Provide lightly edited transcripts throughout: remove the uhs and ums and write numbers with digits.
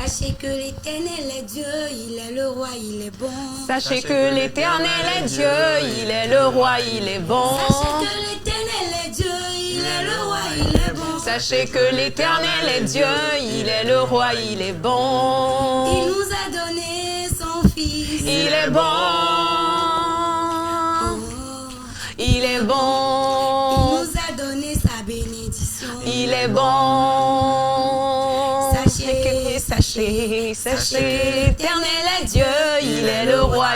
Sachez que l'Éternel est Dieu, il est le roi, il est bon. Sachez que l'Éternel est Dieu, il est le roi, il est bon. Sachez que l'Éternel est Dieu, il est le roi, il est bon. Sachez que l'Éternel est Dieu, il est le roi, il est bon. Il nous a donné son Fils. Il est bon. Il est bon. Il nous a donné sa bénédiction. Il est bon. Sachez, sachez, sachez, l'Éternel est Dieu, il est le roi.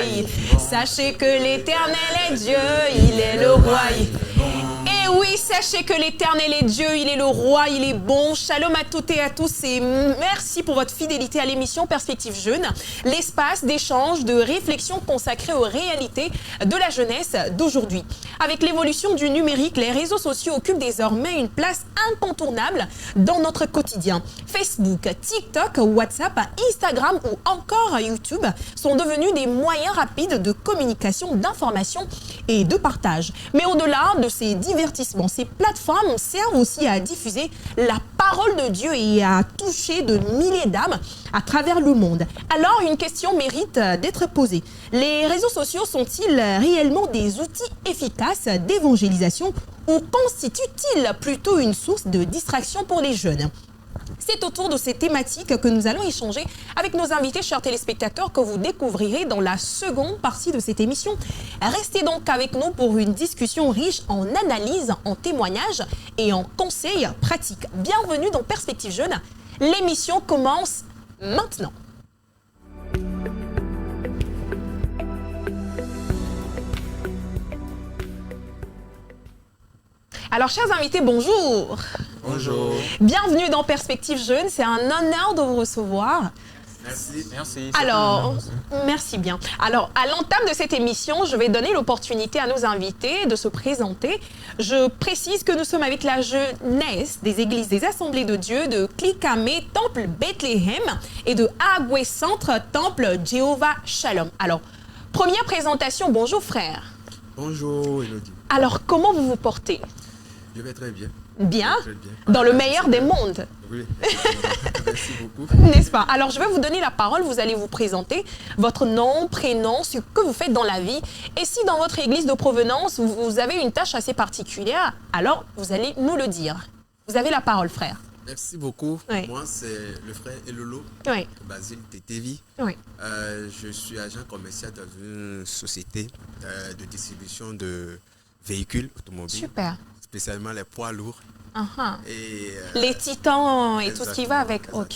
Sachez que l'Éternel est Dieu, il est le roi. Et oui, sachez que l'Éternel est Dieu, il est le roi, il est bon. Shalom à toutes et à tous et merci pour votre fidélité à l'émission Perspective Jeune, l'espace d'échange, de réflexion consacré aux réalités de la jeunesse d'aujourd'hui. Avec l'évolution du numérique, les réseaux sociaux occupent désormais une place incontournable dans notre quotidien. Facebook, TikTok, WhatsApp, Instagram ou encore YouTube sont devenus des moyens rapides de communication, d'information et de partage. Mais au-delà de ces divertissements, ces plateformes servent aussi à diffuser la parole de Dieu et à toucher de milliers d'âmes à travers le monde. Alors, une question mérite d'être posée. Les réseaux sociaux sont-ils réellement des outils efficaces d'évangélisation ou constituent-ils plutôt une source de distraction pour les jeunes ? C'est autour de ces thématiques que nous allons échanger avec nos invités, chers téléspectateurs, que vous découvrirez dans la seconde partie de cette émission. Restez donc avec nous pour une discussion riche en analyses, en témoignages et en conseils pratiques. Bienvenue dans Perspective Jeune. L'émission commence maintenant. Alors, chers invités, bonjour. Bonjour. Bienvenue dans Perspective Jeune. C'est un honneur de vous recevoir. Merci. Merci. Alors, merci bien. Alors, à l'entame de cette émission, je vais donner l'opportunité à nos invités de se présenter. Je précise que nous sommes avec la jeunesse des églises des Assemblées de Dieu de Klikamé, Temple Bethléem et de Agoué Centre, Temple Jéhovah Shalom. Alors, première présentation, bonjour frère. Bonjour Elodie. Alors, comment vous vous portez ? Je vais très bien. Bien, Très bien. dans le meilleur des mondes. Oui. Merci beaucoup. N'est-ce pas? Alors, je vais vous donner la parole. Vous allez vous présenter votre nom, prénom, ce que vous faites dans la vie. Et si dans votre église de provenance, vous avez une tâche assez particulière, alors vous allez nous le dire. Vous avez la parole, frère. Merci beaucoup. Oui. Moi, c'est le frère Elolo, Oui, Basile Tetevi. oui. Je suis agent commercial dans une société de distribution de véhicules automobiles, Super. spécialement les poids lourds. Uh-huh. Et, Les titans et tout ce qui va avec. Exactement. Ok,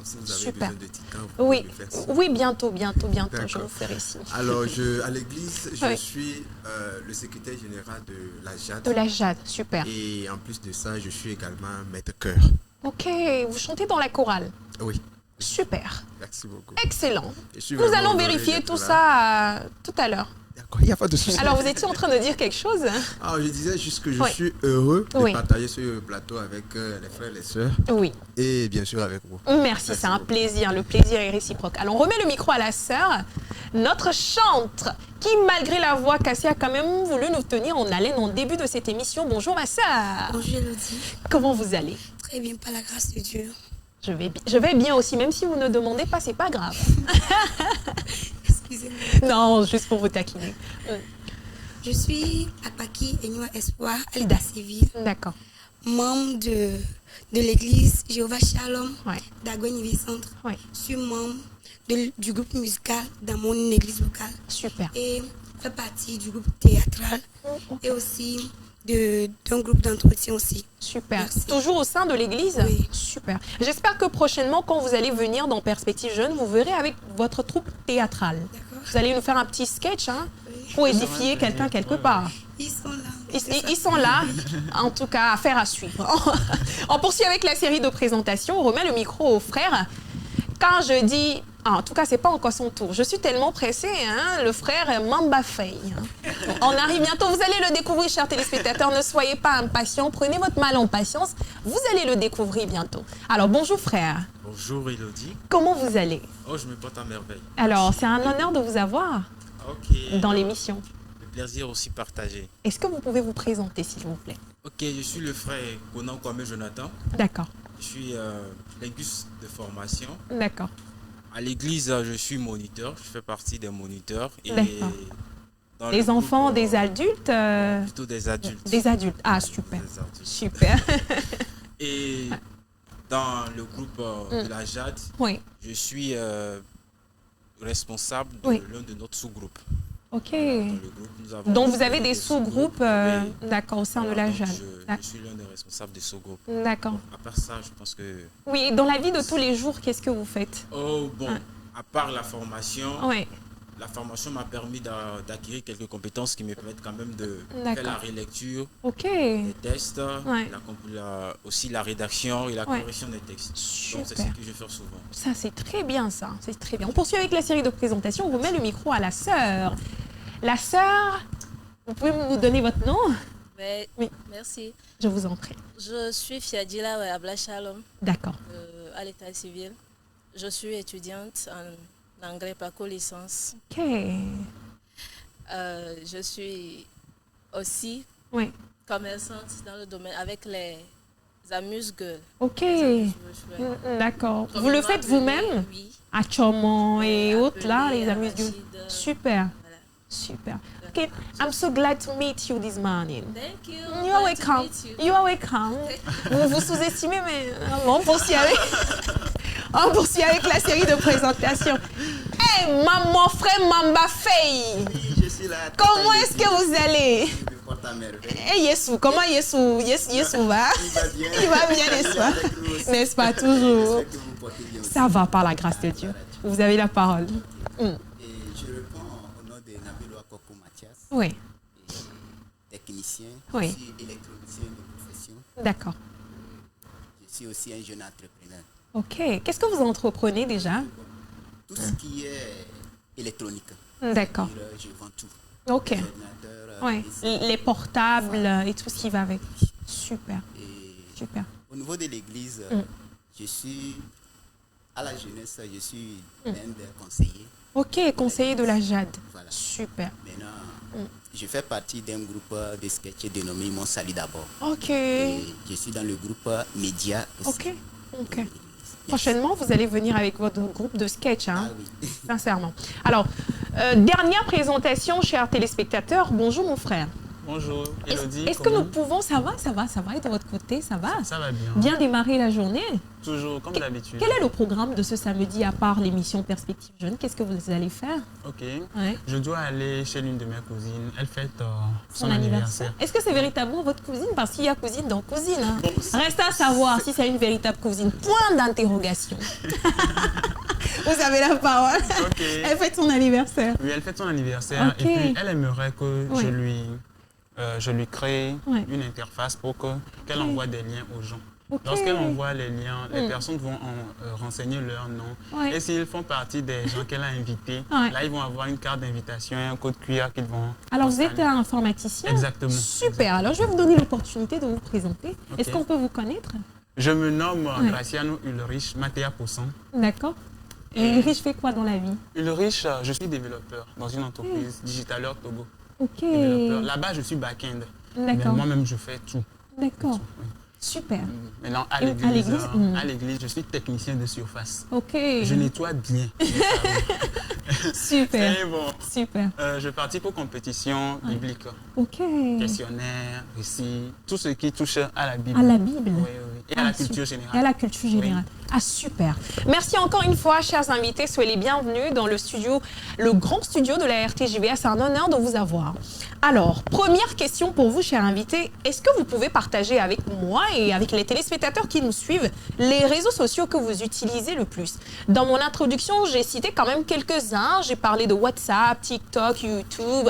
Si vous avez super. besoin de titans, vous Oui, pouvez le faire. oui, bientôt, je D'accord. vous ferai signe. Alors, à l'église, je Oui. suis le secrétaire général de la JAD. De la jade, super. Et en plus de ça, je suis également maître chœur. Ok, vous chantez dans la chorale. Oui, Super, merci beaucoup. excellent. Je suis Nous vraiment allons honoré vérifier d'être tout là. ça tout à l'heure. D'accord, il n'y a pas de souci. Alors, vous étiez en train de dire quelque chose? Alors, je disais juste que je Oui. suis heureux de Oui. partager ce plateau avec les frères et les sœurs Oui. et bien sûr avec vous. Merci, c'est un beaucoup. plaisir. Le plaisir est réciproque. Alors, on remet le micro à la sœur, notre chantre, qui, malgré la voix cassée, a quand même voulu nous tenir en haleine en début de cette émission. Bonjour, ma sœur. Bonjour Elodie. Comment vous allez? Très bien, par la grâce de Dieu. Je vais bien aussi, même si vous ne demandez pas, c'est pas grave. Excusez-moi. Non, juste pour vous taquiner. Je suis Apaki Enua Espoir, Alida Séville, D'accord. membre de l'église Jéhovah Shalom Ouais. d'Agoué Centre. Ouais. Je suis membre du groupe musical dans mon église locale Super. et fais partie du groupe théâtral et aussi d'un groupe d'entretien aussi. Super. Merci. Toujours au sein de l'église? Oui. Super. J'espère que prochainement, quand vous allez venir dans Perspective Jeune, vous verrez avec votre troupe théâtrale. D'accord. Vous allez nous faire un petit sketch Oui. pour édifier quelqu'un quelque part. Ils sont là. Ils sont là, en tout cas, affaire à suivre. On poursuit avec la série de présentations. On remet le micro au frère. Quand je dis... en tout cas, c'est pas encore son tour. Je suis tellement pressée, hein, le frère Mamba Faye. On arrive bientôt. Vous allez le découvrir, chers téléspectateurs. Ne soyez pas impatients. Prenez votre mal en patience. Vous allez le découvrir bientôt. Alors, bonjour frère. Bonjour Elodie. Comment vous allez? Oh, je me porte à merveille. Alors, c'est un honneur de vous avoir Ok. dans l'émission. Le plaisir aussi partagé. Est-ce que vous pouvez vous présenter, s'il vous plaît? Ok, je suis le frère Conan Kwame Jonathan. D'accord. Je suis linguiste de formation. D'accord. À l'église, je suis moniteur. Je fais partie des moniteurs. Et D'accord. dans Des le groupe, enfants, des adultes plutôt des adultes. Des adultes. Ah, super. Des adultes. Super. Et dans le groupe de la JAD, Oui. je suis responsable de Oui. l'un de notre sous-groupe. OK. Dans le groupe, nous avons Donc, vous avez des sous-groupes, Oui. d'accord, au sein de Voilà, la donc JAD. je suis l'un des responsables des sous-groupes. D'accord. À part ça, je pense que... Oui, dans la vie de tous les jours, qu'est-ce que vous faites? Oh, bon, Ah. à part la formation, Oui. la formation m'a permis d'acquérir quelques compétences qui me permettent quand même de D'accord. faire la relecture, OK. les tests, Ouais. aussi la rédaction et la Ouais. correction des textes. Donc, c'est ce Super. que je fais souvent. Ça, c'est très bien, ça. C'est très bien. On poursuit avec la série de présentations. On vous met le micro à la sœur. La sœur, vous pouvez nous donner votre nom? Ouais, Oui. Merci. Je vous en prie. Je suis Fiadila Abla Shalom D'accord. à l'état civil. Je suis étudiante en anglais PACO licence. OK. Je suis aussi Oui. commerçante dans le domaine avec les amuse-gueules. OK. Je- D'accord. Comme Vous le il m'a faites appelé, vous-même? Oui. À Chomon et autres, là, Appelé les amuses du... Rachid, Super. Voilà. Super. OK. I'm so glad to meet you this morning. Thank you. You are Glad to welcome. meet you. You are welcome. Vous vous sous-estimez, mais on poursuit avec... On poursuit avec la série de présentations. Hey, maman, frère Mamba Faye. Oui, je suis là. Comment est-ce que vous allez? Je me porte à merveille. Hey, Yesou, comment Yesou va? Il va bien. Il va bien, n'est-ce pas? Avec nous aussi. N'est-ce pas, toujours? J'espère que vous portez bien aussi. Ça va, par la grâce de Dieu. Vous avez la parole. Et je réponds au nom de Nabiloa Koko Mathias, Oui, technicien, Oui. je suis électronicien de profession. d'accord. Je suis aussi un jeune entrepreneur. OK. Qu'est-ce que vous entreprenez déjà? Tout ce qui est électronique. D'accord. Je vends tout. OK. Ordinateur, Ouais. Les portables et tout ce qui va avec. Super, Et super. au niveau de l'église, je suis à la jeunesse, je suis l'un des conseillers. OK, conseiller de la JAD. Voilà. Super. Maintenant, je fais partie d'un groupe de sketch dénommé Mon Salut d'abord. OK. Et je suis dans le groupe Média aussi. OK. OK. Prochainement, vous allez venir avec votre groupe de sketch, hein? Ah oui. Sincèrement. Alors, dernière présentation, chers téléspectateurs. Bonjour, mon frère. Bonjour, Elodie. Est-ce que nous pouvons, ça va, et de votre côté, ça va? Ça va bien. Bien démarrer la journée. Toujours comme d'habitude. Quel est le programme de ce samedi à part l'émission Perspective Jeune? Qu'est-ce que vous allez faire? Ok. Ouais. Je dois aller chez l'une de mes cousines. Elle fête Son anniversaire. Est-ce que c'est véritablement votre cousine? Parce qu'il y a cousine dans cousine. Hein. Reste à savoir si c'est une véritable cousine. Point d'interrogation. Vous avez la parole. Ok. Elle fête son anniversaire. Oui, elle fête son anniversaire. Ok. Et puis, elle aimerait que Oui. je lui crée Ouais. une interface pour qu'elle envoie des liens aux gens. Ok. Lorsqu'elle envoie les liens, les personnes vont renseigner leur nom. Ouais. Et s'ils font partie des gens qu'elle a invités, Ouais. là, ils vont avoir une carte d'invitation et un code QR qu'ils vont... Alors, vous êtes scanner. un informaticien? Exactement. Super. Alors, je vais vous donner l'opportunité de vous présenter. Ok. Est-ce qu'on peut vous connaître? Je me nomme Ouais. Graciano Ulrich Matea Poussin. D'accord. Et Riche fait quoi dans la vie? Ulrich, je suis développeur dans une entreprise Digitaleur Togo. Ok. Développeur. Là-bas, je suis back-end. Mais D'accord. moi-même, je fais tout. D'accord. Oui. Super. Maintenant, à Et à l'église, l'église, à l'église, je suis technicien de surface. Ok. Je nettoie bien. Super. Et bon, Super. je participe aux compétitions bibliques, Ok. questionnaires, récits, tout ce qui touche à la Bible. À la Bible. Oui, oui. Et à la culture générale. Et à la culture générale. Ah, super. Merci encore une fois, chers invités. Soyez les bienvenus dans le studio, le grand studio de la RTJBA. C'est un honneur de vous avoir. Alors, première question pour vous, chers invités. Est-ce que vous pouvez partager avec moi et avec les téléspectateurs qui nous suivent les réseaux sociaux que vous utilisez le plus? Dans mon introduction, j'ai cité quand même quelques-uns. J'ai parlé de WhatsApp, TikTok, YouTube.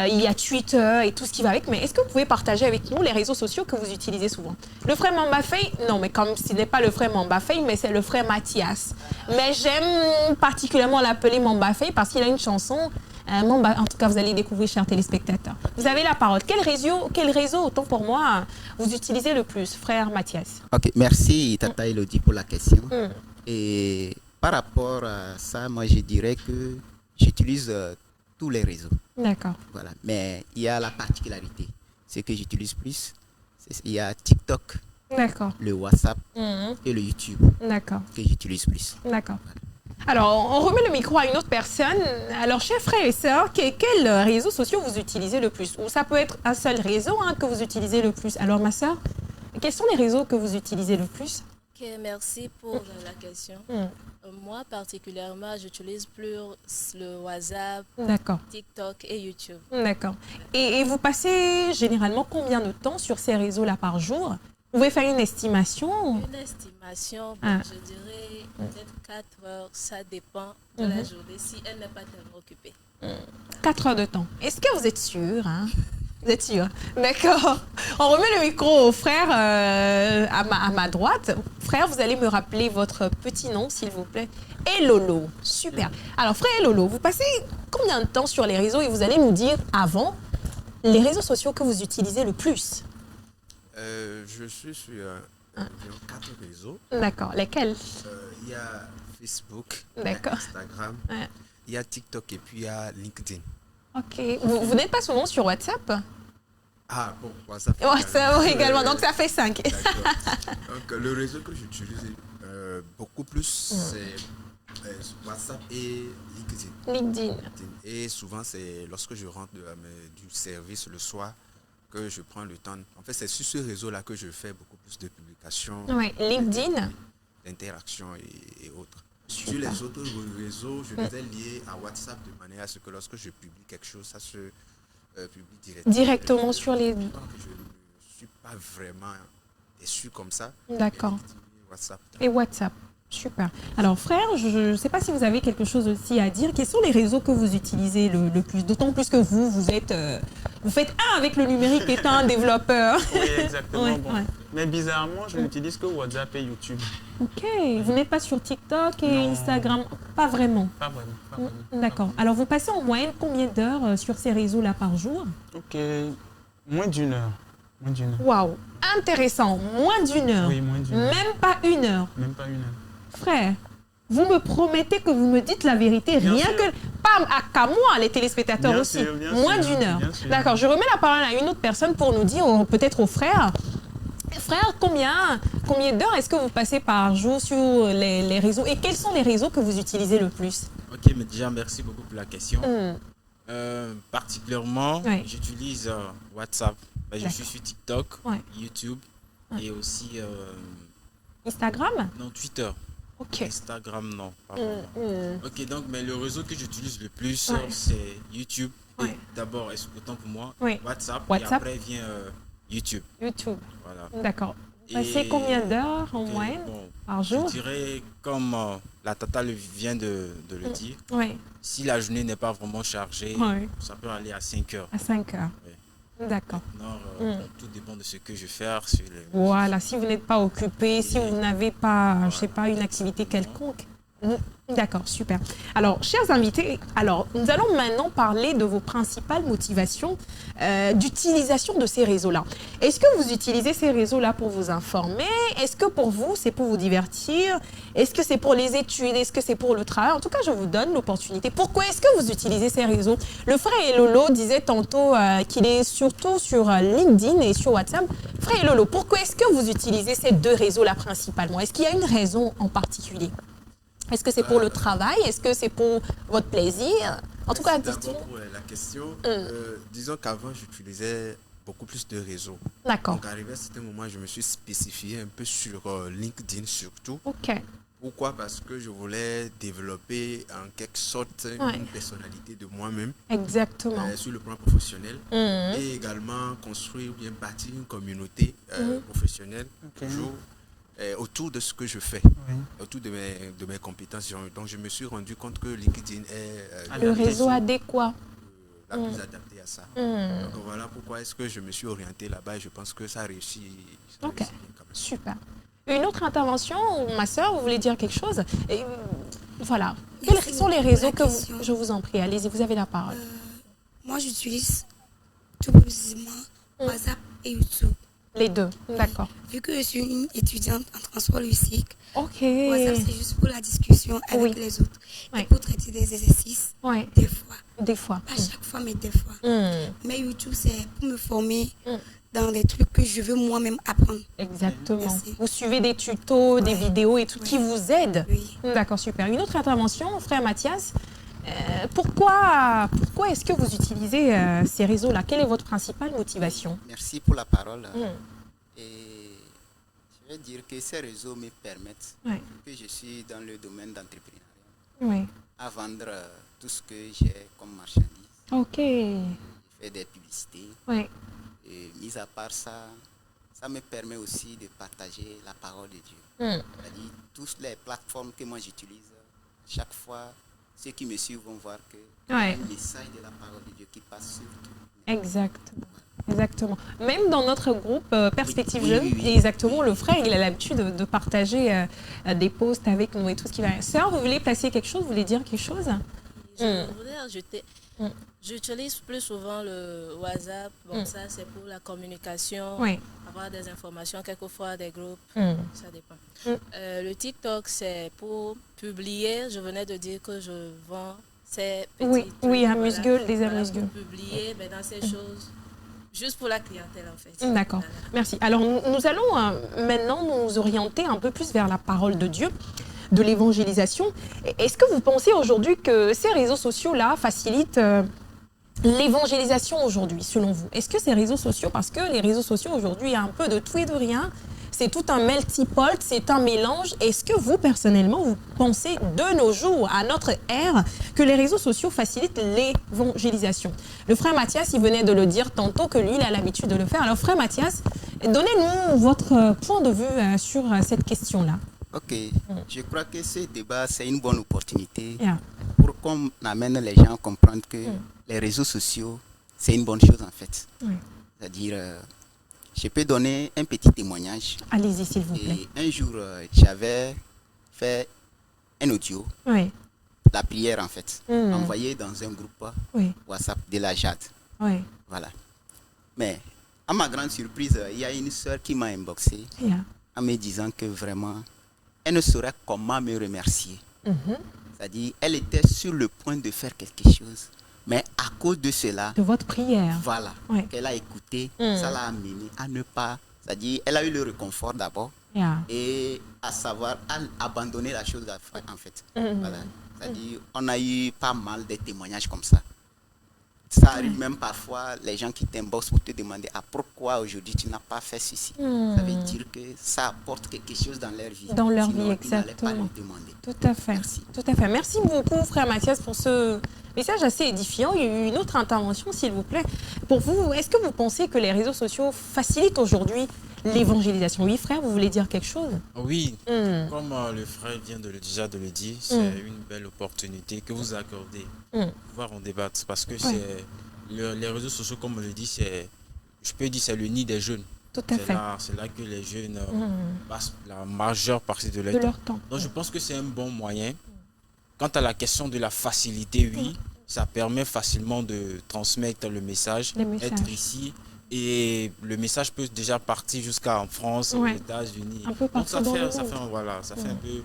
Il y a Twitter et tout ce qui va avec. Mais est-ce que vous pouvez partager avec nous les réseaux sociaux que vous utilisez souvent? Le frère Mamba Faye, non, mais comme ce n'est pas le frère Mamba Faye, mais c'est le frère Mathias. Mais j'aime particulièrement l'appeler Mamba Faye parce qu'il a une chanson. Mamba, en tout cas, vous allez découvrir, chers téléspectateurs. Vous avez la parole. Quel réseau, autant pour moi, vous utilisez le plus, frère Mathias? Ok, merci Tata Elodie pour la question. Et par rapport à ça, moi je dirais que j'utilise tous les réseaux. D'accord. Voilà. Mais il y a la particularité. Ce que j'utilise plus, il y a TikTok. D'accord. le WhatsApp Mhm. et le YouTube D'accord. que j'utilise plus. D'accord. Alors, on remet le micro à une autre personne. Alors, chers frères et sœurs, quels réseaux sociaux vous utilisez le plus? Ou ça peut être un seul réseau que vous utilisez le plus. Alors, ma sœur, quels sont les réseaux que vous utilisez le plus? Ok, merci pour la question. Moi, particulièrement, j'utilise plus le WhatsApp, D'accord. TikTok et YouTube. D'accord. Et vous passez généralement combien de temps sur ces réseaux-là par jour? Vous pouvez faire une estimation? Une estimation, Ah. je dirais peut-être 4 heures, ça dépend de la journée, si elle n'est pas tellement occupée. 4 heures de temps. Est-ce que vous êtes sûr? Vous êtes sûr? D'accord. On remet le micro au frère à ma droite. Frère, vous allez me rappeler votre petit nom, s'il vous plaît. Et Lolo. Super. Alors, frère et Lolo, vous passez combien de temps sur les réseaux? Et vous allez nous dire, avant, les réseaux sociaux que vous utilisez le plus. Je suis sur environ 4 réseaux. D'accord. Lesquels? Il y a Facebook, il y a D'accord. Instagram, Ouais. il y a TikTok et puis il y a LinkedIn. Ok. Vous n'êtes pas souvent sur WhatsApp? Ah bon, WhatsApp WhatsApp également. Donc, ça fait 5. D'accord. Donc le réseau que j'utilise beaucoup plus, c'est WhatsApp et LinkedIn. LinkedIn. Et souvent, c'est lorsque je rentre du service le soir que je prends le temps. En fait, c'est sur ce réseau-là que je fais beaucoup plus de publications, Ouais. LinkedIn. d'interactions et autres. Super. Sur les autres réseaux, je les ai liés à WhatsApp de manière à ce que lorsque je publie quelque chose, ça se publie Directement sur les... Je ne suis pas vraiment déçu comme ça. D'accord. WhatsApp. Et WhatsApp. Super. Alors, frère, je ne sais pas si vous avez quelque chose aussi à dire. Quels sont les réseaux que vous utilisez le plus? D'autant plus que vous faites un avec le numérique étant un développeur. Oui, exactement. Ouais, bon. ouais. Mais bizarrement, je n'utilise que WhatsApp et YouTube. Ok. Vous n'êtes pas sur TikTok et Non. Instagram? Pas vraiment. Pas vraiment. Pas vraiment. D'accord. Alors, vous passez en moyenne combien d'heures sur ces réseaux-là par jour? Ok. Moins d'une heure. Moins d'une heure. Waouh. Intéressant. Moins d'une heure. Oui, moins d'une heure. Même pas une heure. Même pas une heure. Frère, vous me promettez que vous me dites la vérité, Bien rien sûr. que pas à moi, les téléspectateurs Bien aussi. sûr, bien Moins sûr, d'une heure. bien sûr. D'accord, je remets la parole à une autre personne pour nous dire, peut-être au frère. Frère, combien d'heures est-ce que vous passez par jour sur les réseaux? Et quels sont les réseaux que vous utilisez le plus? Ok, mais déjà, merci beaucoup pour la question. Particulièrement, Ouais. j'utilise WhatsApp. Ben, je suis sur TikTok, Ouais. YouTube et aussi Instagram? non, Twitter. Ok. Instagram, non. Pas vraiment. Ok, donc, mais le réseau que j'utilise le plus, Ouais. c'est YouTube. Ouais. Et d'abord, autant pour moi, Ouais. WhatsApp. WhatsApp. Et après vient YouTube. YouTube. Voilà. D'accord. Vous passez Et- combien d'heures en Ok, moyenne bon, par jour? je dirais, comme la tata vient de le dire, Oui. si la journée n'est pas vraiment chargée, Ouais. ça peut aller à 5 heures. À 5 heures. Oui. D'accord. Maintenant, Mm. tout dépend de ce que je fais sur les... Voilà, si vous n'êtes pas occupé, si vous n'avez pas, je sais pas, une activité quelconque. D'accord, super. Alors, chers invités, nous allons maintenant parler de vos principales motivations d'utilisation de ces réseaux-là. Est-ce que vous utilisez ces réseaux-là pour vous informer? Est-ce que pour vous, c'est pour vous divertir? Est-ce que c'est pour les études? Est-ce que c'est pour le travail? En tout cas, je vous donne l'opportunité. Pourquoi est-ce que vous utilisez ces réseaux? Le frère Lolo disait tantôt qu'il est surtout sur LinkedIn et sur WhatsApp. Frère Lolo, pourquoi est-ce que vous utilisez ces deux réseaux-là principalement? Est-ce qu'il y a une raison en particulier? Est-ce que c'est pour le travail? Est-ce que c'est pour votre plaisir? En tout cas, D'abord dites-nous. pour la question, disons qu'avant j'utilisais beaucoup plus de réseaux. D'accord. Donc arrivé à certains moments, je me suis spécifié un peu sur LinkedIn surtout. Ok. Pourquoi? Parce que je voulais développer en quelque sorte Ouais. une personnalité de moi-même Exactement. sur le plan professionnel Mhm. et également construire ou bien bâtir une communauté professionnelle toujours autour de ce que je fais, Oui. autour de mes compétences. Donc je me suis rendu compte que LinkedIn est Le réseau adéquat. la plus adaptée à ça. Mhm. Donc voilà pourquoi est-ce que je me suis orienté là-bas et je pense que ça réussit. Ça Ok. réussit bien quand même. Super. Une autre intervention, ma soeur, vous voulez dire quelque chose? Et, voilà. Merci Quels sont les beaucoup réseaux pour la que vous... question. Je vous en prie, allez-y, vous avez la parole. Moi, j'utilise tout précisément WhatsApp et YouTube. Les deux, d'accord. Vu que je suis une étudiante en transport logistique, Ok. WhatsApp, c'est juste pour la discussion avec Oui. les autres. Ouais. Et pour traiter des exercices, Ouais, des fois. des fois. Pas chaque fois, mais des fois. Mhm. Mais YouTube, c'est pour me former dans des trucs que je veux moi-même apprendre. Exactement. Merci. Vous suivez des tutos, des vidéos et tout qui vous aident. Oui. D'accord, super. Une autre intervention, frère Mathias. Pourquoi est-ce que vous utilisez ces réseaux-là? Quelle est votre principale motivation? Merci pour la parole. Mm. Et je vais dire que ces réseaux me permettent, Ouais. que je suis dans le domaine d'entrepreneuriat, Oui. à vendre tout ce que j'ai comme marchandise. Ok. Je fais des publicités. Oui. Et mis à part ça, ça me permet aussi de partager la parole de Dieu. Mm. C'est-à-dire, toutes les plateformes que moi j'utilise, chaque fois, ceux qui me suivent vont voir que il y a Ouais. un message de la parole de Dieu qui passe sur tout. Exactement. Exactement. Même dans notre groupe Perspective Oui, Jeune, oui, oui. exactement, le frère, il a l'habitude de partager des posts avec nous et tout ce qui va. Sœur, vous voulez placer quelque chose? Vous voulez dire quelque chose? Je voudrais ajouter, Mm. j'utilise plus souvent le WhatsApp. Bon, ça, c'est pour la communication, Oui. avoir des informations, quelquefois des groupes, Mm. ça dépend. Mm. Le TikTok, c'est pour publier. Je venais de dire que je vends ces petits Oui, trucs, oui, voilà. amuse-gueule, des Voilà, amuse-gueules. pour publier dans ces choses, juste pour la clientèle, en fait. D'accord, Voilà. merci. Alors, nous allons maintenant nous orienter un peu plus vers la parole de Dieu, de l'évangélisation. Est-ce que vous pensez aujourd'hui que ces réseaux sociaux-là facilitent l'évangélisation aujourd'hui, selon vous? Est-ce que ces réseaux sociaux, parce que les réseaux sociaux aujourd'hui, il y a un peu de tout et de rien, c'est tout un melting pot, c'est un mélange. Est-ce que vous, personnellement, vous pensez de nos jours, à notre ère, que les réseaux sociaux facilitent l'évangélisation? Le frère Mathias, il venait de le dire tantôt que lui, il a l'habitude de le faire. Alors, frère Mathias, donnez-nous votre point de vue sur cette question-là. Ok, je crois que ce débat, c'est une bonne opportunité Yeah. pour qu'on amène les gens à comprendre que les réseaux sociaux, c'est une bonne chose en fait. Oui. C'est-à-dire, je peux donner un petit témoignage. Allez-y, s'il vous plaît. Et un jour, j'avais fait un audio, Oui, la prière en fait, Mm. envoyé dans un groupe oui, WhatsApp de la JAD. oui. Voilà. Mais, à ma grande surprise, il y a une soeur qui m'a inboxé Yeah. en me disant que vraiment, elle ne saurait comment me remercier. Mhm. C'est-à-dire, elle était sur le point de faire quelque chose, mais à cause de cela, De votre prière. voilà, Ouais. qu'elle a écouté, Mm. ça l'a amené à ne pas, c'est-à-dire, elle a eu le réconfort d'abord Yeah. et à savoir à abandonner la chose en fait. Mm. Voilà. C'est-à-dire, on a eu pas mal de témoignages comme ça. Ça arrive même parfois, les gens qui t'inboxent pour te demander pourquoi aujourd'hui tu n'as pas fait ceci. Ça veut dire que ça apporte quelque chose dans leur vie. Dans leur Sinon, vie, ils n'allaient pas exactement. le demander. Tout à fait. Merci. Tout à fait. Merci beaucoup, frère Mathias, pour ce message assez édifiant. Il y a eu une autre intervention, s'il vous plaît. Pour vous, est-ce que vous pensez que les réseaux sociaux facilitent aujourd'hui l'évangélisation? Oui, frère, vous voulez dire quelque chose? Oui, Mm. comme le frère vient déjà de le dire, c'est une belle opportunité que vous accordez Mm. pour pouvoir en débattre. Parce que c'est les réseaux sociaux, comme on le dit, je peux dire c'est le nid des jeunes. Tout à fait. C'est là que les jeunes Mm. passent la majeure partie de De leur temps. leur temps. Donc je pense que c'est un bon moyen. Quant à la question de la facilité, oui, ça permet facilement de transmettre le message, Les messages. être ici. Et le message peut déjà partir jusqu'en France, aux Ouais. États-Unis. Un peu Donc partout ça dans fait, le ça monde. fait, voilà, ça fait un peu...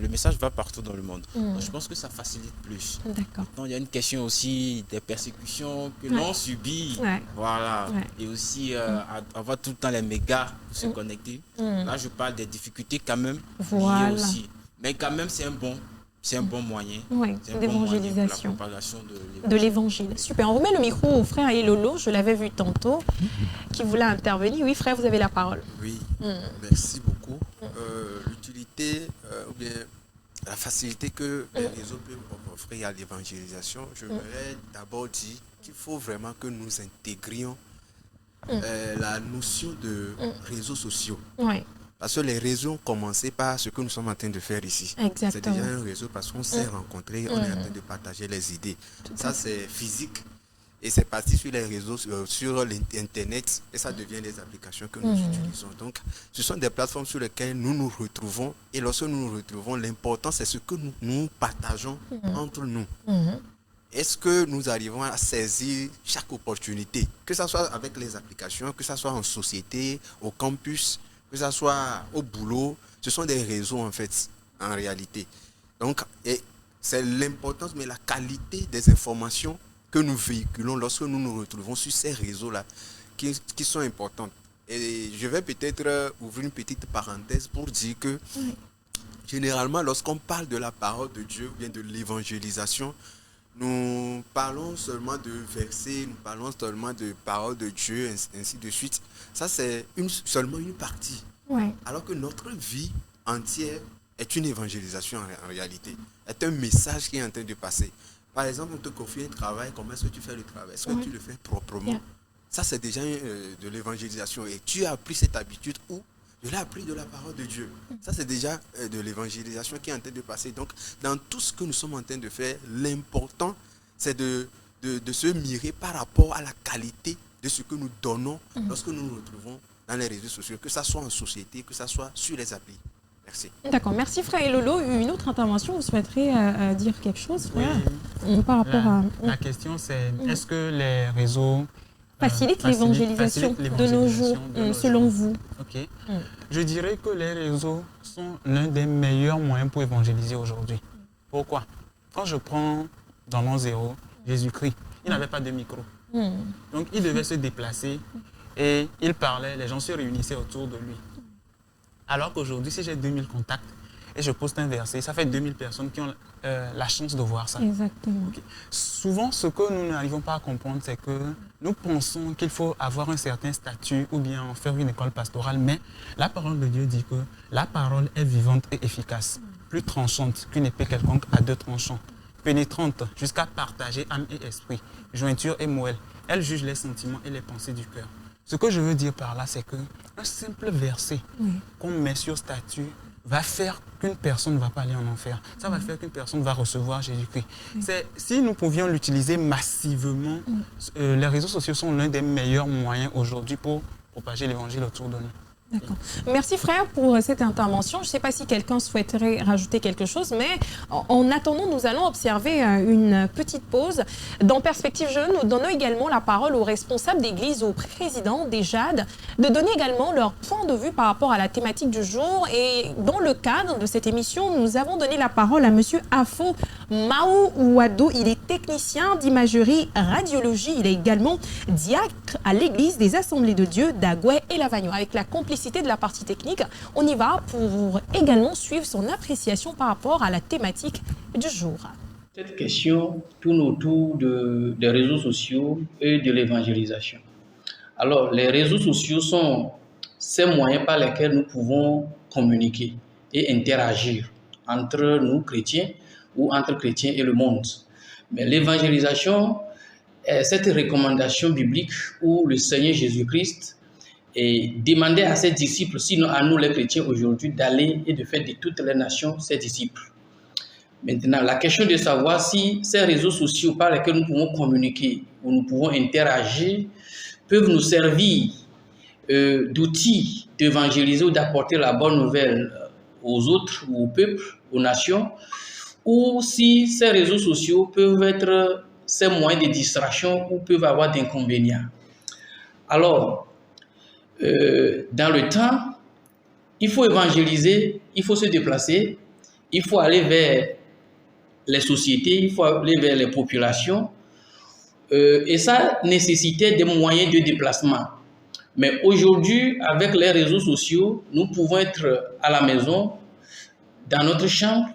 le message va partout dans le monde. Donc je pense que ça facilite plus. D'accord. Donc, il y a une question aussi des persécutions que l'on subit. Ouais. Voilà. Ouais. Et aussi avoir tout le temps les mégas pour se connecter. Là, je parle des difficultés quand même Voilà. liées aussi. Mais quand même, c'est un bon moyen. Oui, C'est un bon moyen pour la d'évangélisation. propagation De l'évangile. Super. On remet le micro au frère Elolo, je l'avais vu tantôt, qui voulait intervenir. Oui, frère, vous avez la parole. Oui, merci beaucoup. L'utilité ou bien la facilité que les réseaux peuvent offrir à l'évangélisation, je voudrais d'abord dire qu'il faut vraiment que nous intégrions la notion de réseaux sociaux. Oui, Parce que les réseaux ont commencé par ce que nous sommes en train de faire ici. C'est exactement. déjà un réseau parce qu'on s'est rencontrés, on est en train de partager les idées. Ça, c'est physique. Et c'est parti sur les réseaux, sur l'Internet, et ça devient des applications que nous utilisons. Donc, ce sont des plateformes sur lesquelles nous nous retrouvons. Et lorsque nous nous retrouvons, l'important, c'est ce que nous partageons entre nous. Est-ce que nous arrivons à saisir chaque opportunité, que ce soit avec les applications, que ce soit en société, au campus, que ce soit au boulot? Ce sont des réseaux, en fait, en réalité. Donc, c'est l'importance, mais la qualité des informations que nous véhiculons lorsque nous nous retrouvons sur ces réseaux-là qui sont importantes. Et je vais peut-être ouvrir une petite parenthèse pour dire que généralement, lorsqu'on parle de la parole de Dieu ou bien de l'évangélisation, nous parlons seulement de versets, nous parlons seulement de paroles de Dieu, ainsi de suite. Ça, c'est seulement une partie. Ouais. Alors que notre vie entière est une évangélisation en réalité. Est un message qui est en train de passer. Par exemple, on te confie un travail, comment est-ce que tu fais le travail? Est-ce que tu le fais proprement? Yeah. Ça, c'est déjà de l'évangélisation. Et tu as appris cette habitude où je l'ai appris de la parole de Dieu. Ça, c'est déjà de l'évangélisation qui est en train de passer. Donc, dans tout ce que nous sommes en train de faire, l'important, c'est de se mirer par rapport à la qualité de ce que nous donnons lorsque nous nous retrouvons dans les réseaux sociaux, que ce soit en société, que ce soit sur les applis. Merci. D'accord, merci frère. Et Lolo, une autre intervention, vous souhaiterez dire quelque chose, frère, par rapport à... La question, c'est est-ce que les réseaux facilitent l'évangélisation de nos jours, selon vous? Ok. Je dirais que les réseaux sont l'un des meilleurs moyens pour évangéliser aujourd'hui. Pourquoi? Quand je prends dans l'an 0, Jésus-Christ, il n'avait pas de micro. Donc, il devait se déplacer et il parlait, les gens se réunissaient autour de lui. Alors qu'aujourd'hui, si j'ai 2000 contacts et je poste un verset, ça fait 2000 personnes qui ont la chance de voir ça. Exactement. Okay. Souvent, ce que nous n'arrivons pas à comprendre, c'est que nous pensons qu'il faut avoir un certain statut ou bien faire une école pastorale, mais la parole de Dieu dit que la parole est vivante et efficace, plus tranchante qu'une épée quelconque à 2 tranchants, pénétrante jusqu'à partager âme et esprit, jointure et moelle. Elle juge les sentiments et les pensées du cœur. Ce que je veux dire par là, c'est qu'un simple verset qu'on met sur statut va faire qu'une personne ne va pas aller en enfer. Ça va faire qu'une personne va recevoir Jésus-Christ. Si nous pouvions l'utiliser massivement, les réseaux sociaux sont l'un des meilleurs moyens aujourd'hui pour propager l'évangile autour de nous. D'accord. Merci frère pour cette intervention. Je ne sais pas si quelqu'un souhaiterait rajouter quelque chose, mais en attendant, nous allons observer une petite pause. Dans Perspective Jeune, nous donnons également la parole aux responsables d'église, aux présidents des JAD, de donner également leur point de vue par rapport à la thématique du jour. Et dans le cadre de cette émission, nous avons donné la parole à monsieur Afo Maououado. Il est technicien d'imagerie radiologie. Il est également diacre à l'église des Assemblées de Dieu d'Agoué et Lavagno. Avec la complicité de la partie technique, on y va pour également suivre son appréciation par rapport à la thématique du jour. Cette question tourne autour des réseaux sociaux et de l'évangélisation. Alors, les réseaux sociaux sont ces moyens par lesquels nous pouvons communiquer et interagir entre nous, chrétiens, ou entre chrétiens et le monde. Mais l'évangélisation est cette recommandation biblique où le Seigneur Jésus-Christ et demander à ses disciples, sinon à nous les chrétiens aujourd'hui, d'aller et de faire de toutes les nations ses disciples. Maintenant, la question de savoir si ces réseaux sociaux par lesquels nous pouvons communiquer ou nous pouvons interagir peuvent nous servir d'outils d'évangéliser ou d'apporter la bonne nouvelle aux autres, ou au peuple, aux nations, ou si ces réseaux sociaux peuvent être ces moyens de distraction ou peuvent avoir d'inconvénients. Alors, dans le temps, il faut évangéliser, il faut se déplacer, il faut aller vers les sociétés, il faut aller vers les populations. Et ça nécessitait des moyens de déplacement. Mais aujourd'hui, avec les réseaux sociaux, nous pouvons être à la maison, dans notre chambre,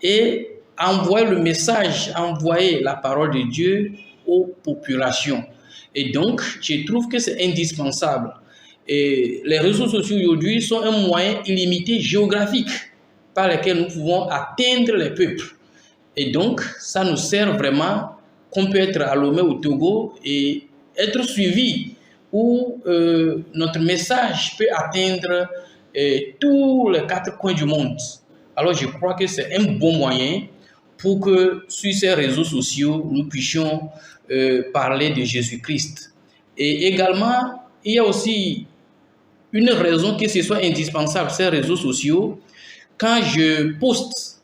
et envoyer le message, envoyer la parole de Dieu aux populations. Et donc, je trouve que c'est indispensable. Et les réseaux sociaux aujourd'hui sont un moyen illimité géographique par lequel nous pouvons atteindre les peuples. Et donc, ça nous sert vraiment qu'on peut être à Lomé au Togo et être suivi, où notre message peut atteindre tous les 4 coins du monde. Alors, je crois que c'est un bon moyen pour que sur ces réseaux sociaux, nous puissions parler de Jésus-Christ. Et également, il y a aussi une raison que ce soit indispensable, ces réseaux sociaux. Quand je poste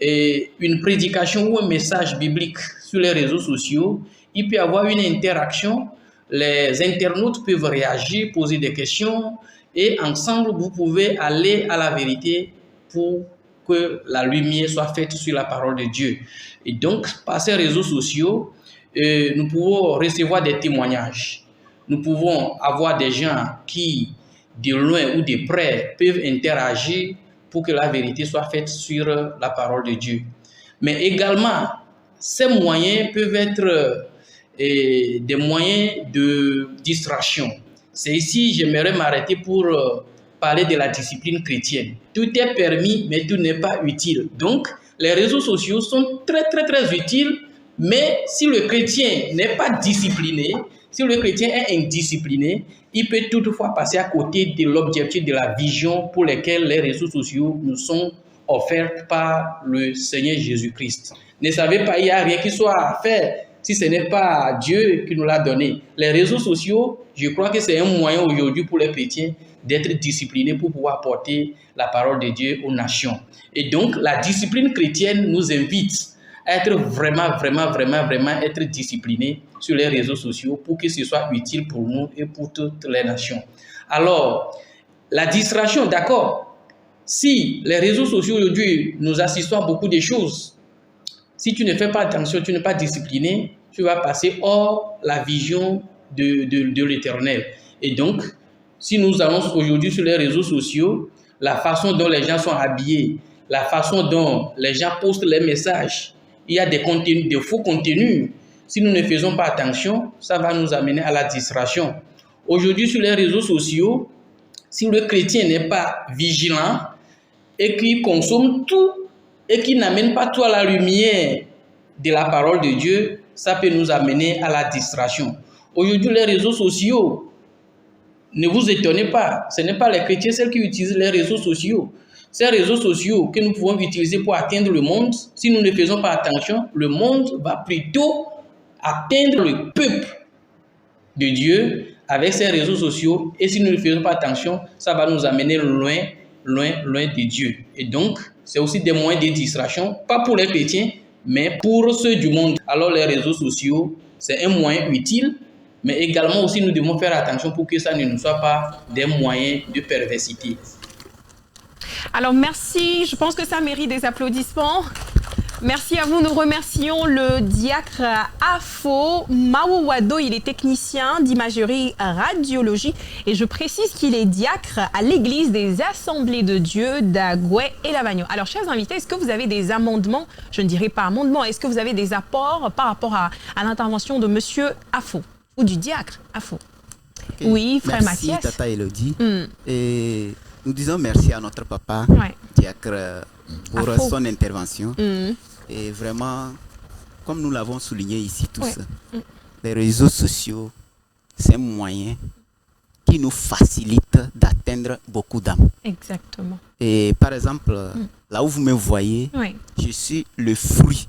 une prédication ou un message biblique sur les réseaux sociaux, il peut y avoir une interaction. Les internautes peuvent réagir, poser des questions et ensemble, vous pouvez aller à la vérité pour que la lumière soit faite sur la parole de Dieu. Et donc, par ces réseaux sociaux, nous pouvons recevoir des témoignages. nous pouvons avoir des gens qui, de loin ou de près, peuvent interagir pour que la vérité soit faite sur la parole de Dieu. Mais également, ces moyens peuvent être des moyens de distraction. C'est ici, j'aimerais m'arrêter pour parler de la discipline chrétienne. Tout est permis, mais tout n'est pas utile. Donc, les réseaux sociaux sont très, très, très utiles, mais si le chrétien n'est pas discipliné, si le chrétien est indiscipliné, il peut toutefois passer à côté de l'objectif de la vision pour laquelle les réseaux sociaux nous sont offerts par le Seigneur Jésus-Christ. Ne savez pas, il n'y a rien qui soit à faire si ce n'est pas Dieu qui nous l'a donné. Les réseaux sociaux, je crois que c'est un moyen aujourd'hui pour les chrétiens d'être disciplinés pour pouvoir porter la parole de Dieu aux nations. Et donc, la discipline chrétienne nous invite à être vraiment être disciplinés sur les réseaux sociaux pour que ce soit utile pour nous et pour toutes les nations. Alors, la distraction, d'accord. Si les réseaux sociaux aujourd'hui, nous assistons à beaucoup de choses, si tu ne fais pas attention, tu n'es pas discipliné, tu vas passer hors la vision de l'Éternel. Et donc, si nous allons aujourd'hui sur les réseaux sociaux, la façon dont les gens sont habillés, la façon dont les gens postent les messages, il y a des contenus, des faux contenus. Si nous ne faisons pas attention, ça va nous amener à la distraction. Aujourd'hui, sur les réseaux sociaux, si le chrétien n'est pas vigilant et qu'il consomme tout et qu'il n'amène pas tout à la lumière de la parole de Dieu, ça peut nous amener à la distraction. Aujourd'hui, les réseaux sociaux, ne vous étonnez pas, ce n'est pas les chrétiens seuls qui utilisent les réseaux sociaux. Ces réseaux sociaux que nous pouvons utiliser pour atteindre le monde, si nous ne faisons pas attention, le monde va plutôt atteindre le peuple de Dieu avec ces réseaux sociaux. Et si nous ne faisons pas attention, ça va nous amener loin de Dieu. Et donc, c'est aussi des moyens de distraction, pas pour les chrétiens, mais pour ceux du monde. Alors, les réseaux sociaux, c'est un moyen utile, mais également aussi nous devons faire attention pour que ça ne nous soit pas des moyens de perversité. Alors merci, je pense que ça mérite des applaudissements. Merci à vous, nous remercions le diacre Afo Mawouado, il est technicien d'imagerie radiologie et je précise qu'il est diacre à l'église des Assemblées de Dieu d'Agoué et Lavagno. Alors chers invités, est-ce que vous avez des amendements, je ne dirais pas amendements, est-ce que vous avez des apports par rapport à l'intervention de monsieur Afo ou du diacre Afo? Okay. Oui, frère merci, Mathias. Tata Elodie. Et nous disons merci à notre papa, diacre, pour son intervention. Et vraiment, comme nous l'avons souligné ici tous, les réseaux sociaux, c'est un moyen qui nous facilite d'atteindre beaucoup d'âmes. Exactement. Et par exemple, là où vous me voyez, je suis le fruit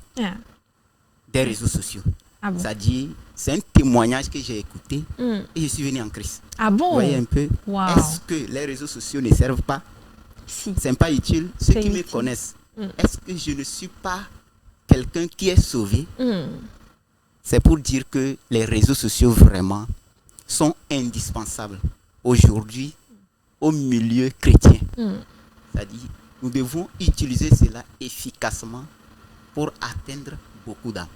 des réseaux sociaux. Ah bon? C'est-à-dire, c'est un témoignage que j'ai écouté et je suis venu en Christ. Ah bon? Vous voyez un peu? Est-ce que les réseaux sociaux ne servent pas? Si. C'est pas utile. Ceux qui me connaissent, est-ce que je ne suis pas quelqu'un qui est sauvé? C'est pour dire que les réseaux sociaux vraiment sont indispensables aujourd'hui au milieu chrétien. C'est-à-dire, nous devons utiliser cela efficacement pour atteindre beaucoup d'âmes.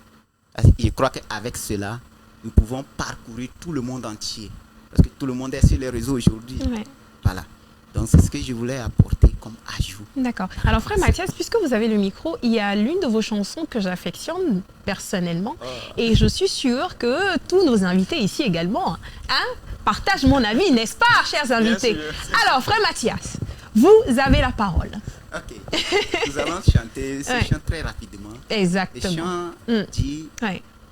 Je crois qu'avec cela, nous pouvons parcourir tout le monde entier. Parce que tout le monde est sur les réseaux aujourd'hui. Voilà. Donc, c'est ce que je voulais apporter comme ajout. D'accord. Alors, frère Mathias, puisque vous avez le micro, il y a l'une de vos chansons que j'affectionne personnellement. Et je suis sûre que tous nos invités ici également partagent mon avis, n'est-ce pas, chers invités? Alors, frère Mathias, vous avez la parole. Ok. Nous allons chanter ce chant très rapidement. Exactement. Le chant dit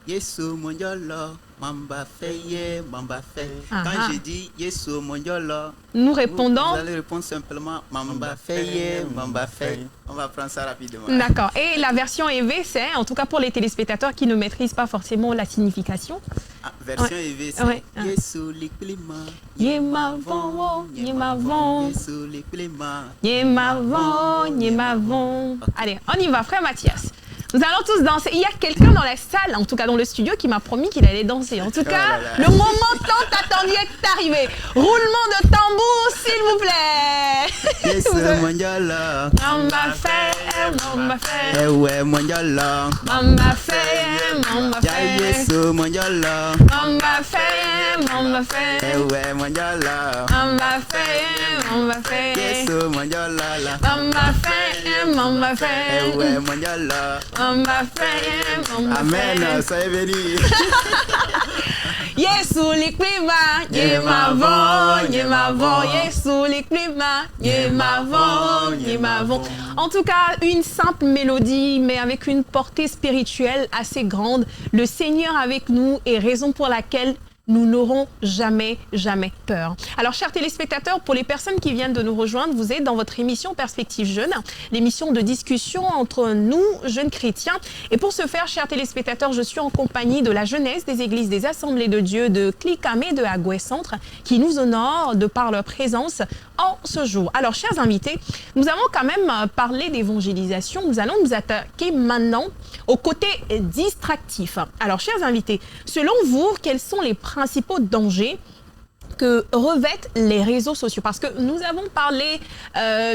Yesu Mondiolo, Mamba Feye, Mamba Feye. Quand je dis Yesu Mondiolo, nous répondons. Vous allez répondre simplement Mamba Feye, Mamba Feye. On va prendre ça rapidement. D'accord. Et la version EV, c'est, en tout cas pour les téléspectateurs qui ne maîtrisent pas forcément la signification. Version EV, c'est Yesu Liklima, Yemavon, Yemavon, Yesu Liklima, Yemavon, Yemavon. Allez, on y va, frère Mathias. Nous allons tous danser. Il y a quelqu'un dans la salle, en tout cas dans le studio, qui m'a promis qu'il allait danser. En tout cas, le moment tant attendu est arrivé. Roulement de tambour, s'il vous plaît. Yes, Mondiala. Mamba fait, mamba fait. Eh ouais, Mondiala. Mamba fait, mamba fait. Yes, Mondiala. Mamba fait, mamba fait. Eh ouais, Mondiala. Mamba fait, mamba fait. Yes, Mondiala. Mamba fait, mamba fait. Eh ouais, Mondiala. Mamba fait, mamba fait. Amen, ça est venu. Yesu liklima, yemavon, yemavon, Yesu liklima, yemavon, yemavon. En tout cas, une simple mélodie, mais avec une portée spirituelle assez grande. Le Seigneur avec nous est raison pour laquelle nous n'aurons jamais, jamais peur. Alors, chers téléspectateurs, pour les personnes qui viennent de nous rejoindre, vous êtes dans votre émission Perspective Jeune, l'émission de discussion entre nous, jeunes chrétiens. Et pour ce faire, chers téléspectateurs, je suis en compagnie de la jeunesse des églises des Assemblées de Dieu de Clicamé et de Agoué Centre, qui nous honorent de par leur présence en ce jour. Alors, chers invités, nous avons quand même parlé d'évangélisation. Nous allons nous attaquer maintenant au côté distractif. Alors, chers invités, selon vous, quels sont les principaux dangers que revêtent les réseaux sociaux? Parce que nous avons parlé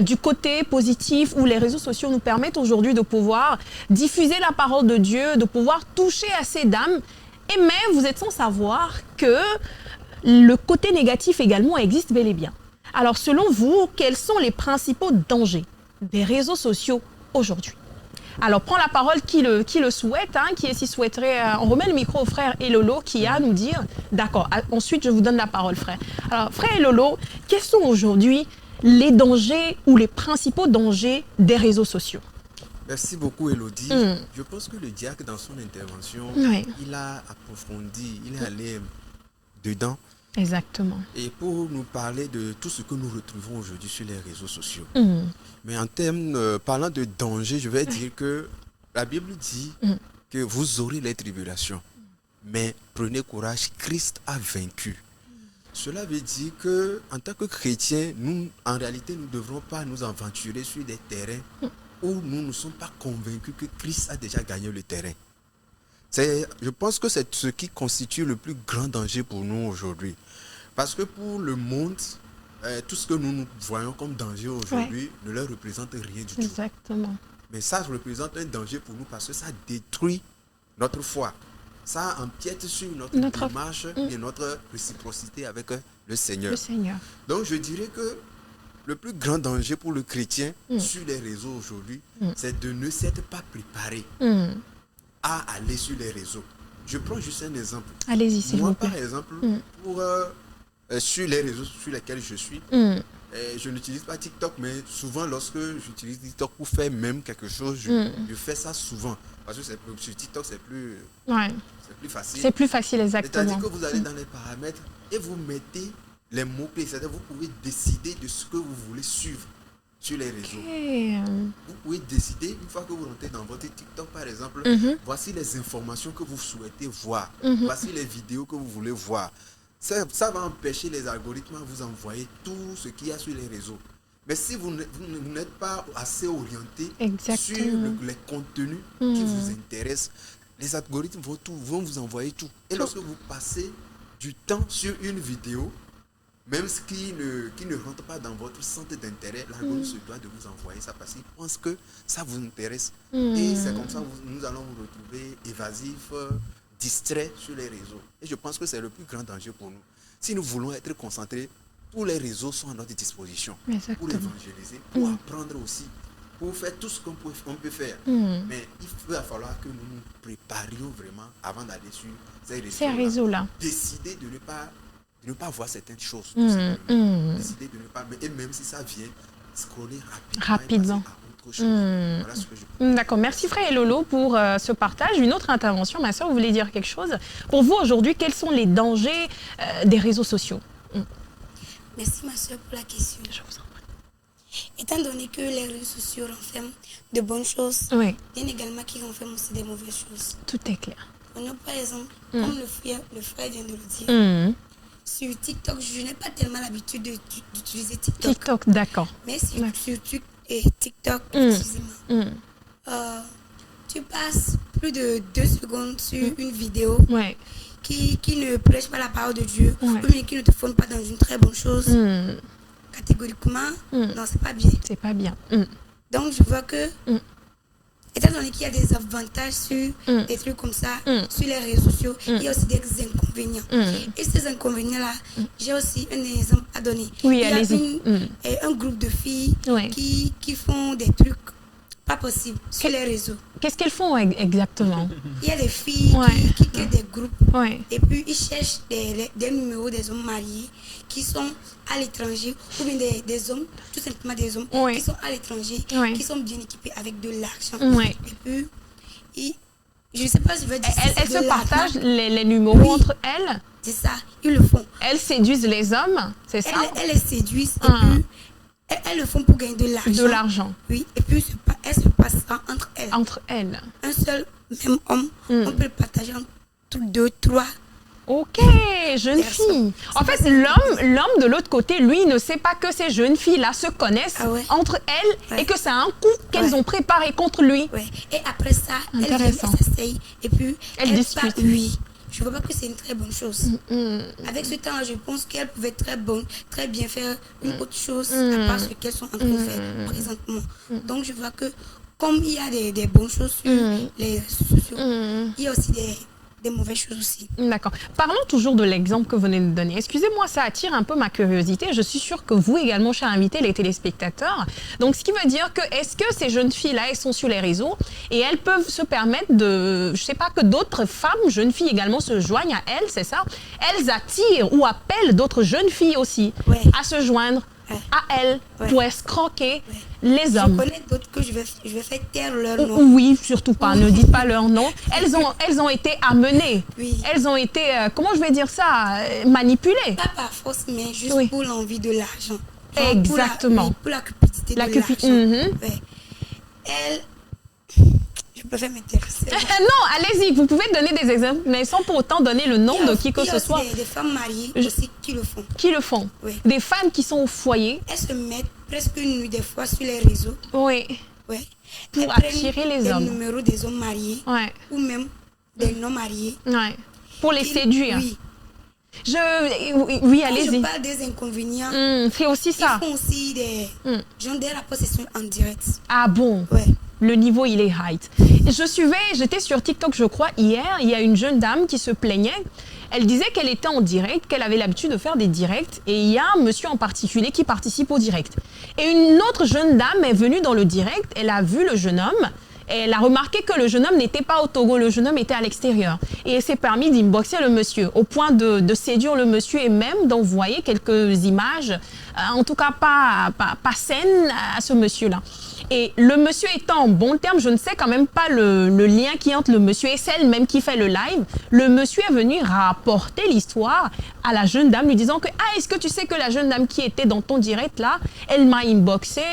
du côté positif où les réseaux sociaux nous permettent aujourd'hui de pouvoir diffuser la parole de Dieu, de pouvoir toucher à ces dames. Et mais vous êtes sans savoir que le côté négatif également existe bel et bien. Alors selon vous, quels sont les principaux dangers des réseaux sociaux aujourd'hui? Alors, prends la parole qui le souhaite, hein, qui s'y souhaiterait. On remet le micro au frère Elolo qui a à nous dire. D'accord, ensuite je vous donne la parole, frère. Alors, frère Elolo, quels sont aujourd'hui les dangers ou les principaux dangers des réseaux sociaux? Merci beaucoup, Elodie. Je pense que le diacre, dans son intervention, il a approfondi, il est allé dedans. Exactement. Et pour nous parler de tout ce que nous retrouvons aujourd'hui sur les réseaux sociaux. Mais en termes, parlant de danger, je vais dire que la Bible dit que vous aurez les tribulations. Mais prenez courage, Christ a vaincu. Cela veut dire que en tant que chrétiens, nous, en réalité, nous ne devrons pas nous aventurer sur des terrains où nous ne sommes pas convaincus que Christ a déjà gagné le terrain. Je pense que c'est ce qui constitue le plus grand danger pour nous aujourd'hui. Parce que pour le monde, tout ce que nous voyons comme danger aujourd'hui ne leur représente rien du tout. Exactement. Mais ça représente un danger pour nous parce que ça détruit notre foi. Ça empiète sur notre démarche et notre réciprocité avec le Seigneur. Donc je dirais que le plus grand danger pour le chrétien sur les réseaux aujourd'hui, c'est de ne s'être pas préparé à aller sur les réseaux. Je prends juste un exemple. Allez-y, s'il vous plaît. Moi, par exemple, sur les réseaux sur lesquels je suis, je n'utilise pas TikTok, mais souvent, lorsque j'utilise TikTok pour faire même quelque chose, je fais ça souvent. Parce que sur TikTok, c'est plus facile. C'est plus facile, exactement. C'est-à-dire que vous allez dans les paramètres et vous mettez les mots-clés. C'est-à-dire que vous pouvez décider de ce que vous voulez suivre sur les réseaux. Vous pouvez décider, une fois que vous rentrez dans votre TikTok par exemple, voici les informations que vous souhaitez voir, voici les vidéos que vous voulez voir. Ça va empêcher les algorithmes à vous envoyer tout ce qu'il y a sur les réseaux. Mais si vous n'êtes pas assez orienté sur les contenus qui vous intéressent, les algorithmes vont vous envoyer tout. Et lorsque vous passez du temps sur une vidéo, même ce qui ne rentre pas dans votre centre d'intérêt, l'algorithme se doit de vous envoyer ça parce qu'il pense que ça vous intéresse. Et c'est comme ça que nous allons vous retrouver évasifs, distraits sur les réseaux. Et je pense que c'est le plus grand danger pour nous. Si nous voulons être concentrés, tous les réseaux sont à notre disposition. Pour évangéliser, pour apprendre aussi, pour faire tout ce qu'on peut faire. Mais il va falloir que nous nous préparions vraiment avant d'aller sur ces réseaux-là. Décider de ne pas voir certaines choses. Décider de ne pas, et même si ça vient, scroller rapidement. Voilà ce que je... D'accord, merci frère Elolo pour ce partage. Une autre intervention, ma soeur, vous voulez dire quelque chose? Pour vous aujourd'hui, quels sont les dangers des réseaux sociaux? Merci ma soeur pour la question. Je vous en prie. Étant donné que les réseaux sociaux renferment de bonnes choses, bien également qu'ils renferment aussi des mauvaises choses. Tout est clair. Prenons par exemple, comme le frère vient de le dire, sur TikTok, je n'ai pas tellement l'habitude d'utiliser TikTok. TikTok, d'accord. Mais sur TikTok, excusez-moi, tu passes plus de 2 secondes sur une vidéo Ouais. qui ne prêche pas la parole de Dieu, Ouais. ou bien qui ne te fonde pas dans une très bonne chose, catégoriquement, non, c'est pas bien. C'est pas bien. Donc, je vois que, étant donné qu'il y a des avantages sur des trucs comme ça, sur les réseaux sociaux, il y a aussi des inconvénients. Et ces inconvénients-là, j'ai aussi un exemple à donner. Oui, il y a allez-y. un groupe de filles Ouais. qui font des trucs pas possibles sur les réseaux. Qu'est-ce qu'elles font exactement? Il y a des filles Ouais. qui créent des groupes. Ouais. Et puis, ils cherchent des numéros des hommes mariés qui sont à l'étranger, ou bien des hommes, tout simplement des hommes Ouais. qui sont à l'étranger, Ouais. qui sont bien équipés avec de l'argent. Ouais. Et puis, je ne sais pas si je veux dire si Elles c'est de se partagent l'argent. les numéros Oui. entre elles. C'est ça, ils le font. Elles séduisent les hommes, c'est ça? Elles les séduisent et puis elles le font pour gagner de l'argent. De l'argent. Oui, et puis elles se passent entre elles. Entre elles. Un seul même homme, on peut le partager entre 2, 3. Ok, jeune fille. En fait, l'homme de l'autre côté, lui, ne sait pas que ces jeunes filles-là se connaissent entre elles et que c'est un coup qu'elles ont préparé contre lui. Ouais. Et après ça, Intéressant. elles s'asseyent et puis Elles discutent. Oui, je ne vois pas que c'est une très bonne chose. Avec ce temps, je pense qu'elles pouvaient très bien faire une autre chose à part ce qu'elles sont en train de faire présentement. Donc, je vois que comme il y a des bonnes choses sur les réseaux sociaux, il y a aussi des mauvaises choses aussi. D'accord. Parlons toujours de l'exemple que vous venez de donner. Excusez-moi, ça attire un peu ma curiosité. Je suis sûre que vous également, chers invités, les téléspectateurs. Donc, ce qui veut dire que, est-ce que ces jeunes filles-là, elles sont sur les réseaux et elles peuvent se permettre de, je sais pas, que d'autres femmes, jeunes filles également se joignent à elles, c'est ça? Elles attirent ou appellent d'autres jeunes filles aussi à se joindre à elles pour escroquer les hommes. Je connais d'autres que je vais faire taire leur nom. Oui, surtout pas. Ne dites pas leur nom. Elles ont été amenées. Oui. Elles ont été, comment je vais dire ça, manipulées. Pas par force, mais juste pour l'envie de l'argent. Exactement. Pour la cupidité de l'argent. Ouais. Elles... Je préfère m'intéresser. Non, allez-y, vous pouvez donner des exemples, mais sans pour autant donner le nom de qui que ce soit. Il y a des femmes mariées aussi qui le font. Qui le font. Oui. Des femmes qui sont au foyer. Elles se mettent presque une nuit des fois sur les réseaux. Oui. Oui. Pour attirer les hommes. Des numéros des hommes mariés. Ouais. Ou même des non mariés. Ouais. Pour les séduire. Oui. Oui, allez-y. Je parle des inconvénients. C'est aussi ça. Ils font aussi des gens de la possession en direct. Ah bon? Ouais. Le niveau, il est high. J'étais sur TikTok, je crois, hier, il y a une jeune dame qui se plaignait. Elle disait qu'elle était en direct, qu'elle avait l'habitude de faire des directs, et il y a un monsieur en particulier qui participe au direct. Et une autre jeune dame est venue dans le direct, elle a vu le jeune homme, et elle a remarqué que le jeune homme n'était pas au Togo, le jeune homme était à l'extérieur. Et elle s'est permis d'inboxer le monsieur, au point de séduire le monsieur et même d'envoyer quelques images, en tout cas pas saines à ce monsieur-là. Et le monsieur étant en bon terme, je ne sais quand même pas le lien qui entre le monsieur et celle même qui fait le live. Le monsieur est venu rapporter l'histoire à la jeune dame, lui disant que « Ah, est-ce que tu sais que la jeune dame qui était dans ton direct là, elle m'a inboxé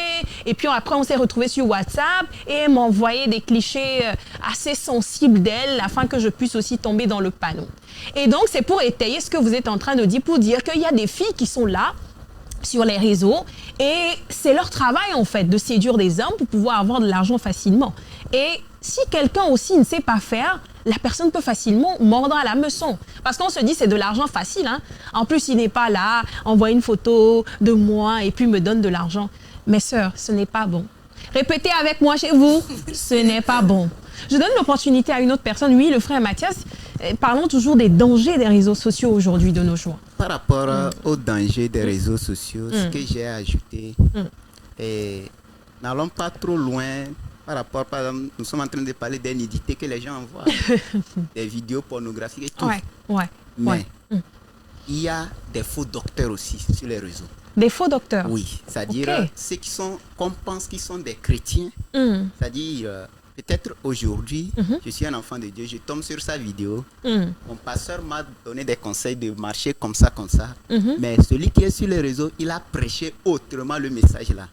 et puis après on s'est retrouvés sur WhatsApp et elle m'a envoyé des clichés assez sensibles d'elle afin que je puisse aussi tomber dans le panneau. » Et donc c'est pour étayer ce que vous êtes en train de dire, pour dire qu'il y a des filles qui sont là sur les réseaux et c'est leur travail en fait de séduire des hommes pour pouvoir avoir de l'argent facilement. Et si quelqu'un aussi ne sait pas faire, la personne peut facilement mordre à l'hameçon. Parce qu'on se dit c'est de l'argent facile. Hein? En plus, il n'est pas là, envoie une photo de moi et puis me donne de l'argent. Mes sœurs, ce n'est pas bon. Répétez avec moi chez vous, ce n'est pas bon. Je donne l'opportunité à une autre personne. Oui, le frère Mathias, parlons toujours des dangers des réseaux sociaux aujourd'hui de nos jours. Par rapport aux dangers des réseaux sociaux, ce que j'ai ajouté, et n'allons pas trop loin par rapport, par exemple, nous sommes en train de parler des nudités que les gens envoient, des vidéos pornographiques et tout. Mais il y a des faux docteurs aussi sur les réseaux. Des faux docteurs? Oui, c'est-à-dire ceux qui sont, qu'on pense qu'ils sont des chrétiens, c'est-à-dire peut-être aujourd'hui, je suis un enfant de Dieu, je tombe sur sa vidéo, mon pasteur m'a donné des conseils de marcher comme ça, mais celui qui est sur les réseaux, il a prêché autrement le message là.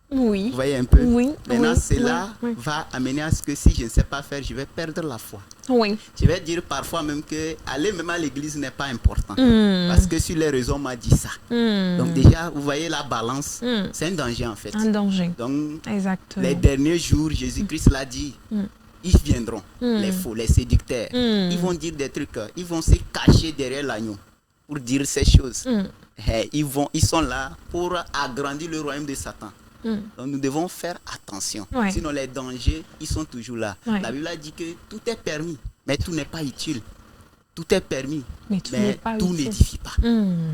Oui. Vous voyez un peu? Oui. Maintenant, cela va amener à ce que si je ne sais pas faire, je vais perdre la foi. Oui. Je vais dire parfois même que aller même à l'église n'est pas important. Parce que sur les réseaux, on m'a dit ça. Donc déjà, vous voyez la balance, c'est un danger en fait. Un danger. Donc, exactement. Les derniers jours, Jésus-Christ l'a dit. ils viendront, les faux, les séducteurs. Ils vont dire des trucs, ils vont se cacher derrière l'agneau pour dire ces choses. Ils sont là pour agrandir le royaume de Satan. Donc nous devons faire attention. Sinon les dangers, ils sont toujours là. La Bible a dit que tout est permis, mais tout n'est pas utile. Tout est permis, mais tout n'édifie pas.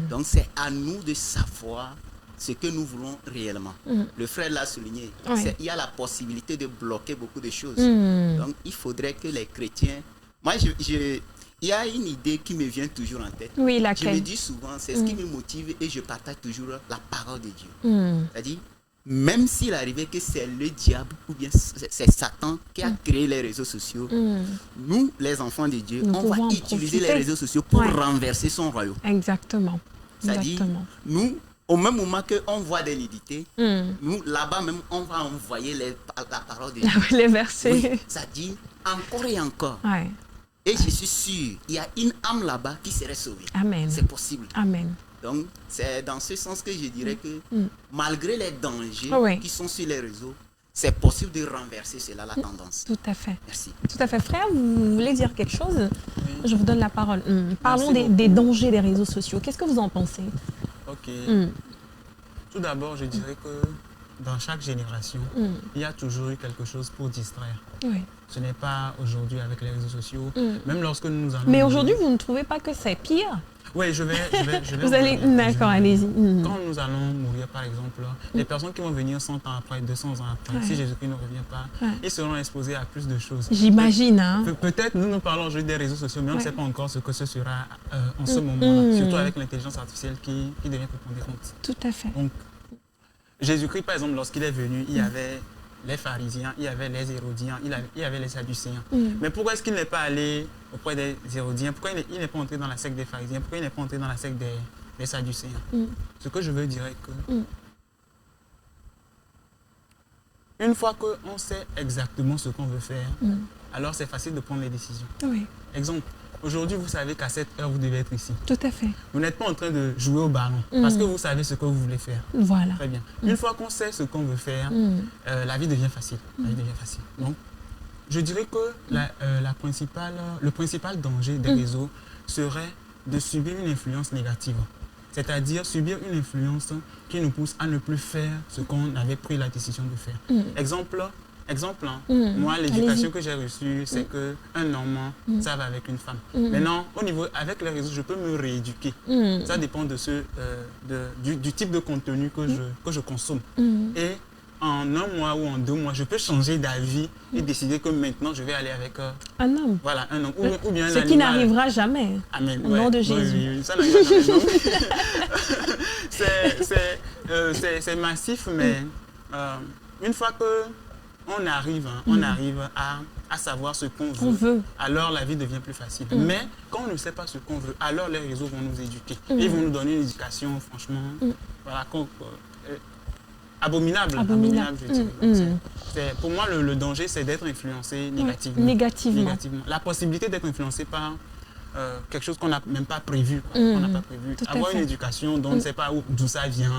Donc c'est à nous de savoir ce que nous voulons réellement. Le frère l'a souligné. Il y a la possibilité de bloquer beaucoup de choses. Donc il faudrait que les chrétiens... Moi, il y a une idée qui me vient toujours en tête. Oui, laquelle? Je me dis souvent, c'est ce qui me motive et je partage toujours la parole de Dieu. C'est-à-dire, même s'il arrivait que c'est le diable ou bien c'est Satan qui a créé les réseaux sociaux, nous, les enfants de Dieu, on va utiliser les réseaux sociaux pour renverser son royaume. Exactement. C'est-à-dire, nous, au même moment qu'on voit des nudités, nous, là-bas même, on va envoyer la parole de Dieu. Les versets. Oui, c'est-à-dire, encore et encore. Et je suis sûr, il y a une âme là-bas qui serait sauvée. Amen. C'est possible. Amen. Donc, c'est dans ce sens que je dirais que malgré les dangers qui sont sur les réseaux, c'est possible de renverser cela, la tendance. Tout à fait. Merci. Tout à fait. Frère, vous voulez dire quelque chose? Je vous donne la parole. Parlons des dangers des réseaux sociaux. Qu'est-ce que vous en pensez? Ok. Tout d'abord, je dirais que dans chaque génération, il y a toujours eu quelque chose pour distraire. Ce n'est pas aujourd'hui avec les réseaux sociaux. Même lorsque nous allons... Mais aujourd'hui, vous ne trouvez pas que c'est pire? Oui, je vais vous allez... D'accord, allez-y. Quand nous allons mourir, par exemple, les personnes qui vont venir 100 ans après, 200 ans après, si Jésus-Christ ne revient pas, ils seront exposés à plus de choses. J'imagine. Hein? Peut-être nous parlons aujourd'hui des réseaux sociaux, mais on ne sait pas encore ce que ce sera en ce moment-là, surtout avec l'intelligence artificielle qui devient prépondérante. Tout à fait. Donc, Jésus-Christ, par exemple, lorsqu'il est venu, il y avait les pharisiens, il y avait les hérodiens, il y avait les sadducéens. Mais pourquoi est-ce qu'il n'est pas allé auprès des hérodiens? Pourquoi il n'est pas entré dans la secte des pharisiens? Pourquoi il n'est pas entré dans la secte des sadducéens? Ce que je veux dire est que une fois qu'on sait exactement ce qu'on veut faire, alors c'est facile de prendre les décisions. Exemple, aujourd'hui, vous savez qu'à cette heure, vous devez être ici. Tout à fait. Vous n'êtes pas en train de jouer au ballon parce que vous savez ce que vous voulez faire. Voilà. Très bien. Une fois qu'on sait ce qu'on veut faire, la vie devient facile. La vie devient facile. Donc, je dirais que le principal danger des réseaux serait de subir une influence négative. C'est-à-dire subir une influence qui nous pousse à ne plus faire ce qu'on avait pris la décision de faire. Exemple, moi, l'éducation que j'ai reçue, c'est qu'un homme, ça va avec une femme. Maintenant, avec les réseaux, je peux me rééduquer. Ça dépend du type de contenu que je consomme. Et en 1 mois ou en 2 mois, je peux changer d'avis et décider que maintenant, je vais aller avec un homme. Voilà, un homme. Ou bien ce qui n'arrivera jamais. Amen. Au nom de Jésus. Oui, ça n'arrivera jamais. C'est massif, mais une fois qu'on arrive, à savoir ce qu'on veut, alors la vie devient plus facile. Mais quand on ne sait pas ce qu'on veut, alors les réseaux vont nous éduquer. Ils vont nous donner une éducation, franchement, voilà, abominable, je dirais. Pour moi, le danger, c'est d'être influencé négativement. La possibilité d'être influencé par quelque chose qu'on n'a même pas prévu. Avoir une éducation dont on ne sait pas d'où ça vient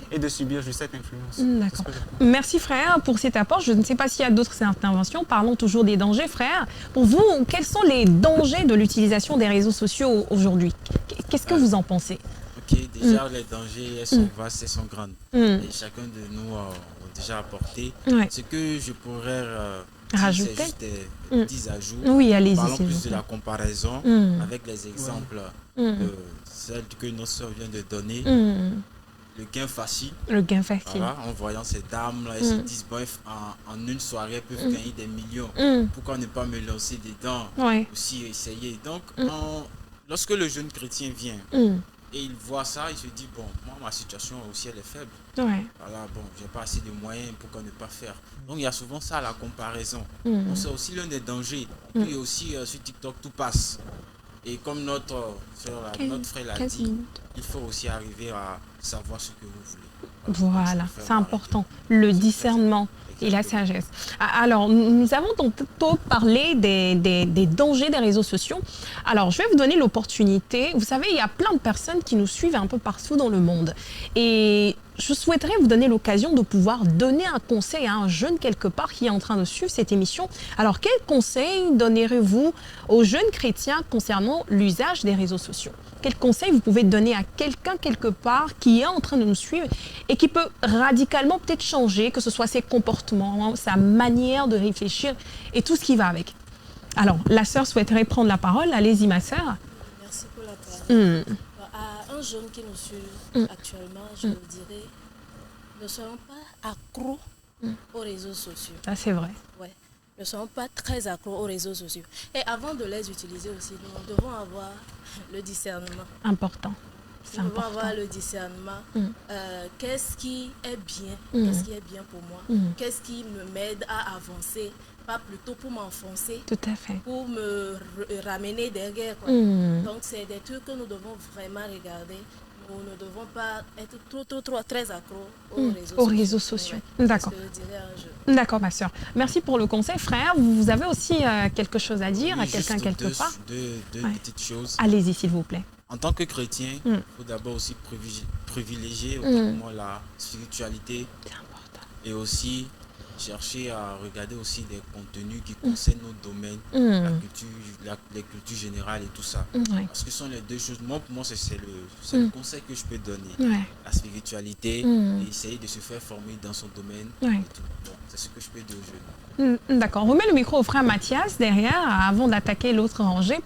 et de subir juste cette influence. D'accord. Merci frère pour cet apport. Je ne sais pas s'il y a d'autres interventions. Parlons toujours des dangers, frère. Pour vous, quels sont les dangers de l'utilisation des réseaux sociaux aujourd'hui? Qu'est-ce que vous en pensez? Déjà, les dangers, elles sont vastes, elles sont grandes. Et chacun de nous a déjà apporté. Ce que je pourrais rajouter, c'est juste des petits ajouts. Oui, allez-y. Parlons plus de la comparaison avec les exemples celles que nos soeurs viennent de donner. Le gain facile. Le gain facile. Voilà, en voyant ces dames-là, elles se disent, bref, en une soirée, elles peuvent gagner des millions. Pourquoi ne pas me lancer dedans? Aussi essayer. Donc, lorsque le jeune chrétien vient, et il voit ça, il se dit, bon, moi, ma situation aussi, elle est faible. Voilà, bon, j'ai pas assez de moyens, pourquoi ne pas faire? Donc, il y a souvent ça, la comparaison. Donc, c'est aussi l'un des dangers. Puis aussi, sur TikTok, tout passe. Et comme notre frère l'a dit, il faut aussi arriver à savoir ce que vous voulez. Voilà, c'est important. Le discernement et la sagesse. Alors, nous avons tantôt parlé des dangers des réseaux sociaux. Alors, je vais vous donner l'opportunité. Vous savez, il y a plein de personnes qui nous suivent un peu partout dans le monde. Et je souhaiterais vous donner l'occasion de pouvoir donner un conseil à un jeune quelque part qui est en train de suivre cette émission. Alors, quel conseil donnerez-vous aux jeunes chrétiens concernant l'usage des réseaux sociaux? Quel conseil vous pouvez donner à quelqu'un quelque part qui est en train de nous suivre et qui peut radicalement peut-être changer, que ce soit ses comportements, sa manière de réfléchir et tout ce qui va avec? Alors, la sœur souhaiterait prendre la parole. Allez-y, ma sœur. Merci pour la parole. À un jeune qui nous suit actuellement, je dirais, ne soyons pas accros aux réseaux sociaux. Ça, c'est vrai. Ouais. Ne soyons pas très accros aux réseaux sociaux. Et avant de les utiliser aussi, nous devons avoir le discernement. Important. Nous devons avoir le discernement. Qu'est-ce qui est bien? Qu'est-ce qui est bien pour moi? Qu'est-ce qui m'aide à avancer? Pas plutôt pour m'enfoncer. Tout à fait. Pour me ramener derrière. Quoi. Donc, c'est des trucs que nous devons vraiment regarder. Nous ne devons pas être très accros aux réseaux sociaux. Ouais. D'accord. D'accord, ma soeur. Merci pour le conseil. Frère, vous avez aussi quelque chose à dire à quelqu'un quelque part? Deux petites choses. Allez-y, s'il vous plaît. En tant que chrétien, il faut d'abord aussi privilégier autrement la spiritualité. C'est important. Et aussi chercher à regarder aussi des contenus qui concernent nos domaines, la culture générale et tout ça. Parce que ce sont les deux choses. Moi, pour moi, c'est le conseil que je peux donner. La spiritualité et essayer de se faire former dans son domaine. Et tout. Bon, c'est ce que je peux dire aux jeunes. D'accord. On remet le micro au frère Mathias derrière avant d'attaquer l'autre rangée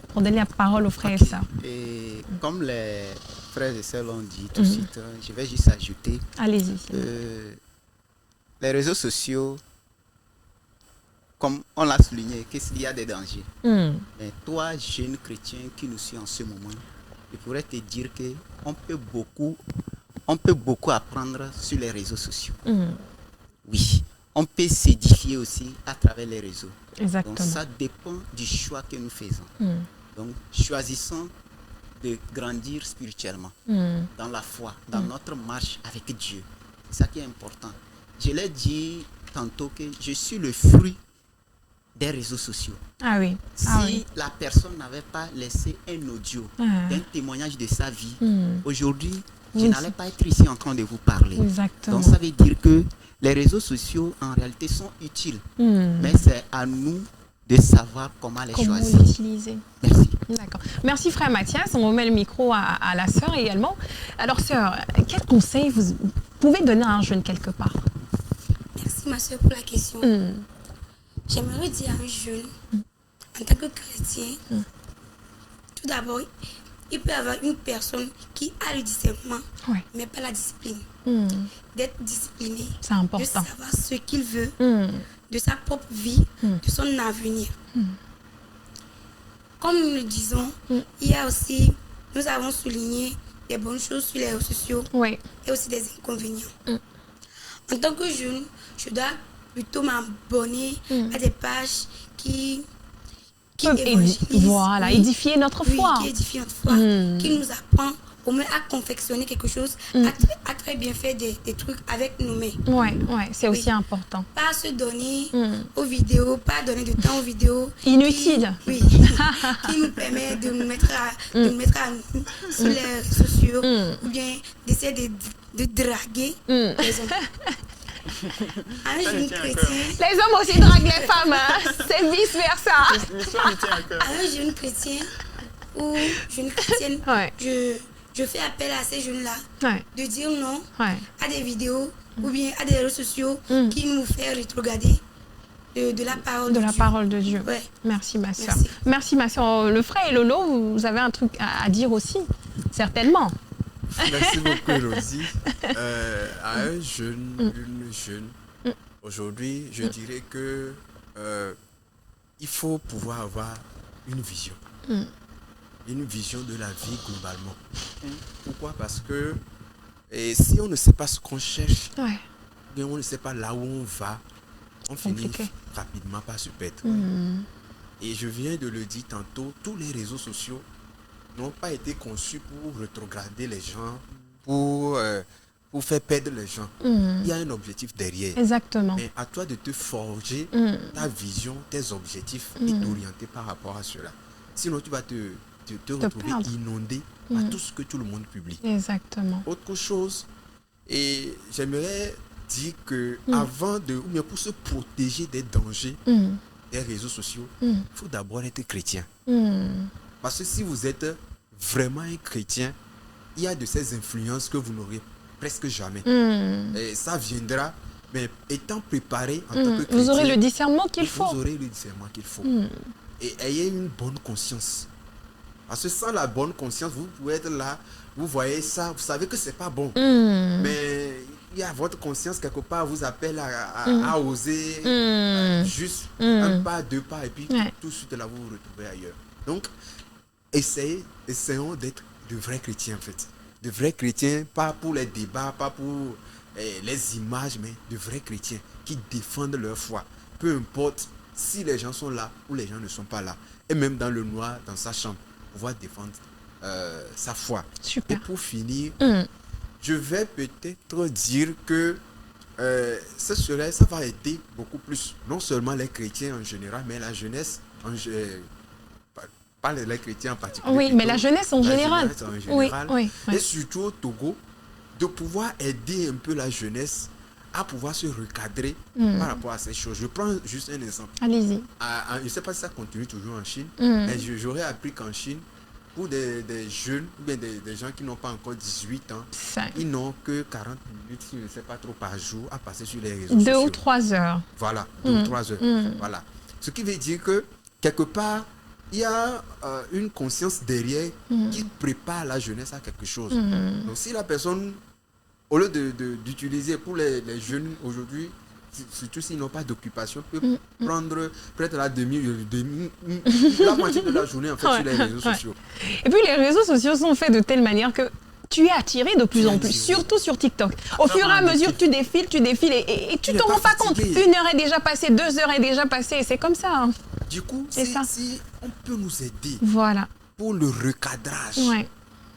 pour donner la parole aux frères et sœurs. Et comme les frères et sœurs l'ont dit tout de suite, je vais juste ajouter. Allez-y. Les réseaux sociaux, comme on l'a souligné, qu'il y a des dangers. Mais toi, jeune chrétien qui nous suis en ce moment, je pourrais te dire qu'on peut beaucoup apprendre sur les réseaux sociaux. Oui, on peut s'édifier aussi à travers les réseaux. Exactement. Donc ça dépend du choix que nous faisons. Donc choisissons de grandir spirituellement, dans la foi, dans notre marche avec Dieu. C'est ça qui est important. Je l'ai dit tantôt que je suis le fruit des réseaux sociaux. Ah oui. Si la personne n'avait pas laissé un audio, un témoignage de sa vie, aujourd'hui, je n'allais pas être ici en train de vous parler. Exactement. Donc ça veut dire que les réseaux sociaux, en réalité, sont utiles. Mais c'est à nous de savoir comment les choisir. L'utiliser. Merci. D'accord. Merci frère Mathias. On remet le micro à la sœur également. Alors sœur, quel conseil vous pouvez donner à un jeune quelque part? Merci ma soeur pour la question. J'aimerais dire à un jeune, en tant que chrétien, tout d'abord, il peut y avoir une personne qui a le discernement, mais pas la discipline. D'être discipliné, c'est important. De savoir ce qu'il veut, de sa propre vie, de son avenir. Comme nous le disons, il y a aussi, nous avons souligné des bonnes choses sur les réseaux sociaux et aussi des inconvénients. En tant que jeune, je dois plutôt m'abonner à des pages qui évangélisent. Voilà, édifier notre foi. Qui édifient notre foi, qui nous apprend au moins à confectionner quelque chose, à très bien faire des trucs avec nos mains. C'est aussi important. Pas se donner aux vidéos, pas donner de temps aux vidéos. Inutile. Qui nous permet de nous mettre à nous sur les réseaux sociaux ou bien d'essayer de draguer les hommes. Un jeune chrétien. Les hommes aussi draguent les femmes, c'est vice versa. Un jeune chrétien ou jeune chrétienne, je fais appel à ces jeunes-là de dire non à des vidéos ou bien à des réseaux sociaux qui nous font rétrograder de la parole de Dieu. Parole de Dieu. Merci ma soeur. Merci ma soeur. Le frère et Lolo, vous avez un truc à dire aussi, certainement. Merci beaucoup, Rosie. À un jeune, une jeune, aujourd'hui, je dirais que il faut pouvoir avoir une vision. Une vision de la vie globalement. Pourquoi? Parce que si on ne sait pas ce qu'on cherche, bien on ne sait pas là où on va, on finit rapidement par se perdre. Et je viens de le dire tantôt, tous les réseaux sociaux n'ont pas été conçus pour rétrograder les gens, pour faire perdre les gens. Il y a un objectif derrière. Exactement. Mais à toi de te forger ta vision, tes objectifs et t'orienter par rapport à cela. Sinon, tu vas te retrouver inondé par tout ce que tout le monde publie. Exactement. Autre chose, Et j'aimerais dire que avant de, ou bien pour se protéger des dangers des réseaux sociaux, il faut d'abord être chrétien. Parce que si vous êtes vraiment un chrétien, il y a de ces influences que vous n'aurez presque jamais. Et ça viendra, mais étant préparé en tant que chrétien, vous aurez le discernement qu'il faut. Vous aurez le discernement qu'il faut. Et ayez une bonne conscience. Parce que sans la bonne conscience, vous pouvez être là, vous voyez ça, vous savez que c'est pas bon. Mais il y a votre conscience quelque part vous appelle à oser juste un pas, deux pas, et puis tout de suite là vous vous retrouvez ailleurs. Donc, essayons d'être de vrais chrétiens en fait. De vrais chrétiens, pas pour les débats, pas pour les images, mais de vrais chrétiens qui défendent leur foi. Peu importe si les gens sont là ou les gens ne sont pas là. Et même dans le noir, dans sa chambre, pouvoir défendre sa foi. Super. Et pour finir, je vais peut-être dire que ça va aider beaucoup plus, non seulement les chrétiens en général, mais la jeunesse, pas les chrétiens en particulier. Oui, mais la jeunesse en général. Oui. Et surtout au Togo, de pouvoir aider un peu la jeunesse à pouvoir se recadrer par rapport à ces choses. Je prends juste un exemple. Allez-y. Je ne sais pas si ça continue toujours en Chine, mais j'aurais appris qu'en Chine, pour des jeunes, ou bien des gens qui n'ont pas encore 18 ans, ils n'ont que 40 minutes, je ne sais pas trop, par jour à passer sur les réseaux sociaux. 2 ou 3 heures. Voilà, 2 ou 3 heures. Voilà. Ce qui veut dire que, quelque part, il y a une conscience derrière qui prépare la jeunesse à quelque chose. Donc si la personne, au lieu d'utiliser pour les jeunes aujourd'hui, surtout s'ils n'ont pas d'occupation, peut prendre peut-être la moitié de la journée en fait sur les réseaux sociaux. Et puis les réseaux sociaux sont faits de telle manière que tu es attiré de plus en plus, surtout sur TikTok. Au fur et à mesure, tu défiles et tu ne te rends pas compte. 1 heure est déjà passée, 2 heures est déjà passée, c'est comme ça. Hein. Du coup, si on peut nous aider pour le recadrage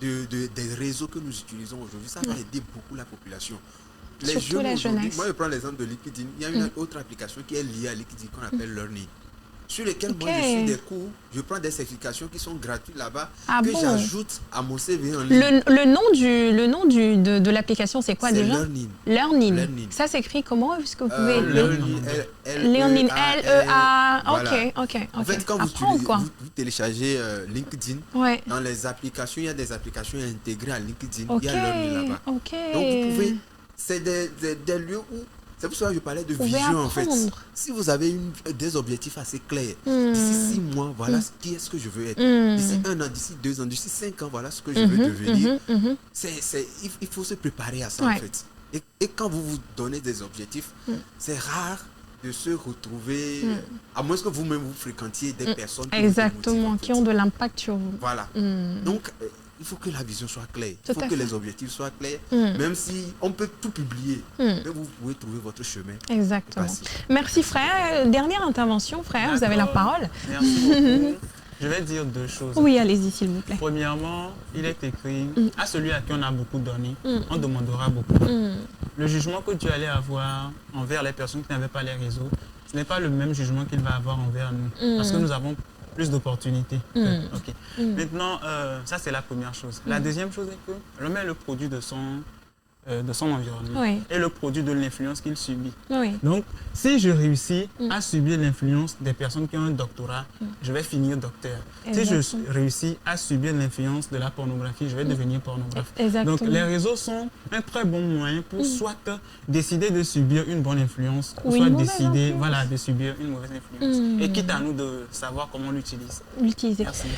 des réseaux que nous utilisons aujourd'hui, ça va aider beaucoup la population. Les surtout jeunes aujourd'hui, moi je prends l'exemple de LinkedIn, il y a une autre application qui est liée à LinkedIn qu'on appelle Learning, sur lesquels moi je suis des cours, je prends des certifications qui sont gratuites là-bas, j'ajoute à mon CV en ligne. Le nom de l'application, c'est quoi déjà? Learning. Ça s'écrit comment? Est-ce que vous pouvez... Learning, L-E-A. Ok. En fait, quand vous téléchargez LinkedIn, dans les applications, il y a des applications intégrées à LinkedIn, il y a Learning là-bas. Donc vous pouvez... C'est des lieux où... C'est pour ça que je parlais de vision en fait. Si vous avez des objectifs assez clairs, d'ici 6 mois, voilà qui est-ce que je veux être. D'ici 1 an, d'ici 2 ans, d'ici 5 ans, voilà ce que je veux devenir. Il faut se préparer à ça en fait. Et quand vous vous donnez des objectifs, c'est rare de se retrouver, à moins que vous-même vous fréquentiez des personnes qui ont de l'impact sur vous. Voilà. Donc, il faut que la vision soit claire, il faut que les objectifs soient clairs, même si on peut tout publier, mais vous pouvez trouver votre chemin. Exactement. Merci frère. Dernière intervention, frère, vous avez la parole. Merci beaucoup. Je vais dire 2 choses. Oui, allez-y s'il vous plaît. Premièrement, il est écrit, à celui à qui on a beaucoup donné, on demandera beaucoup. Le jugement que tu allais avoir envers les personnes qui n'avaient pas les réseaux, ce n'est pas le même jugement qu'il va avoir envers nous, parce que nous avons plus d'opportunités. Maintenant, ça c'est la première chose. La deuxième chose est que l'homme est le produit de son environnement et le produit de l'influence qu'il subit. Donc, si je réussis à subir l'influence des personnes qui ont un doctorat, je vais finir docteur. Si je réussis à subir l'influence de la pornographie, je vais devenir pornographe. Donc, les réseaux sont un très bon moyen pour soit décider de subir une bonne influence, ou soit décider de subir une mauvaise influence. Et quitte à nous de savoir comment l'utiliser.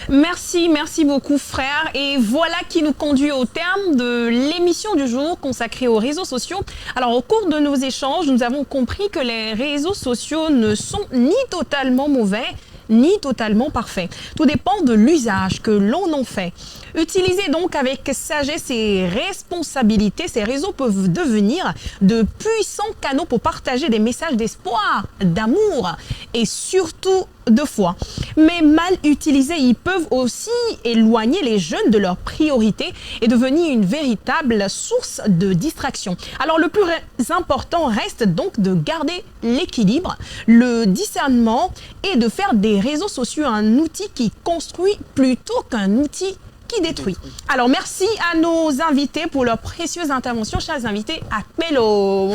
Merci beaucoup frère. Et voilà qui nous conduit au terme de l'émission du jour consacrée aux réseaux sociaux. Alors au cours de nos échanges, nous avons compris que les réseaux sociaux ne sont ni totalement mauvais, ni totalement parfaits. Tout dépend de l'usage que l'on en fait. Utilisez donc avec sagesse et responsabilité. Ces réseaux peuvent devenir de puissants canaux pour partager des messages d'espoir, d'amour et surtout de foi. Mais mal utilisés, ils peuvent aussi éloigner les jeunes de leurs priorités et devenir une véritable source de distraction. Alors le plus important reste donc de garder l'équilibre, le discernement et de faire des réseaux sociaux un outil qui construit plutôt qu'un outil qui détruit. Alors, merci à nos invités pour leurs précieuses interventions, chers invités à Pélo.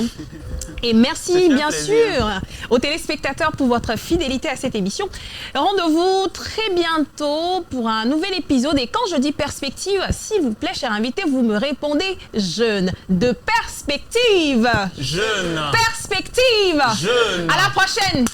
Et merci, bien sûr, aux téléspectateurs pour votre fidélité à cette émission. Rendez-vous très bientôt pour un nouvel épisode. Et quand je dis perspective, s'il vous plaît, chers invités, vous me répondez jeune. De perspective. Jeune. Perspective. Jeune. À la prochaine.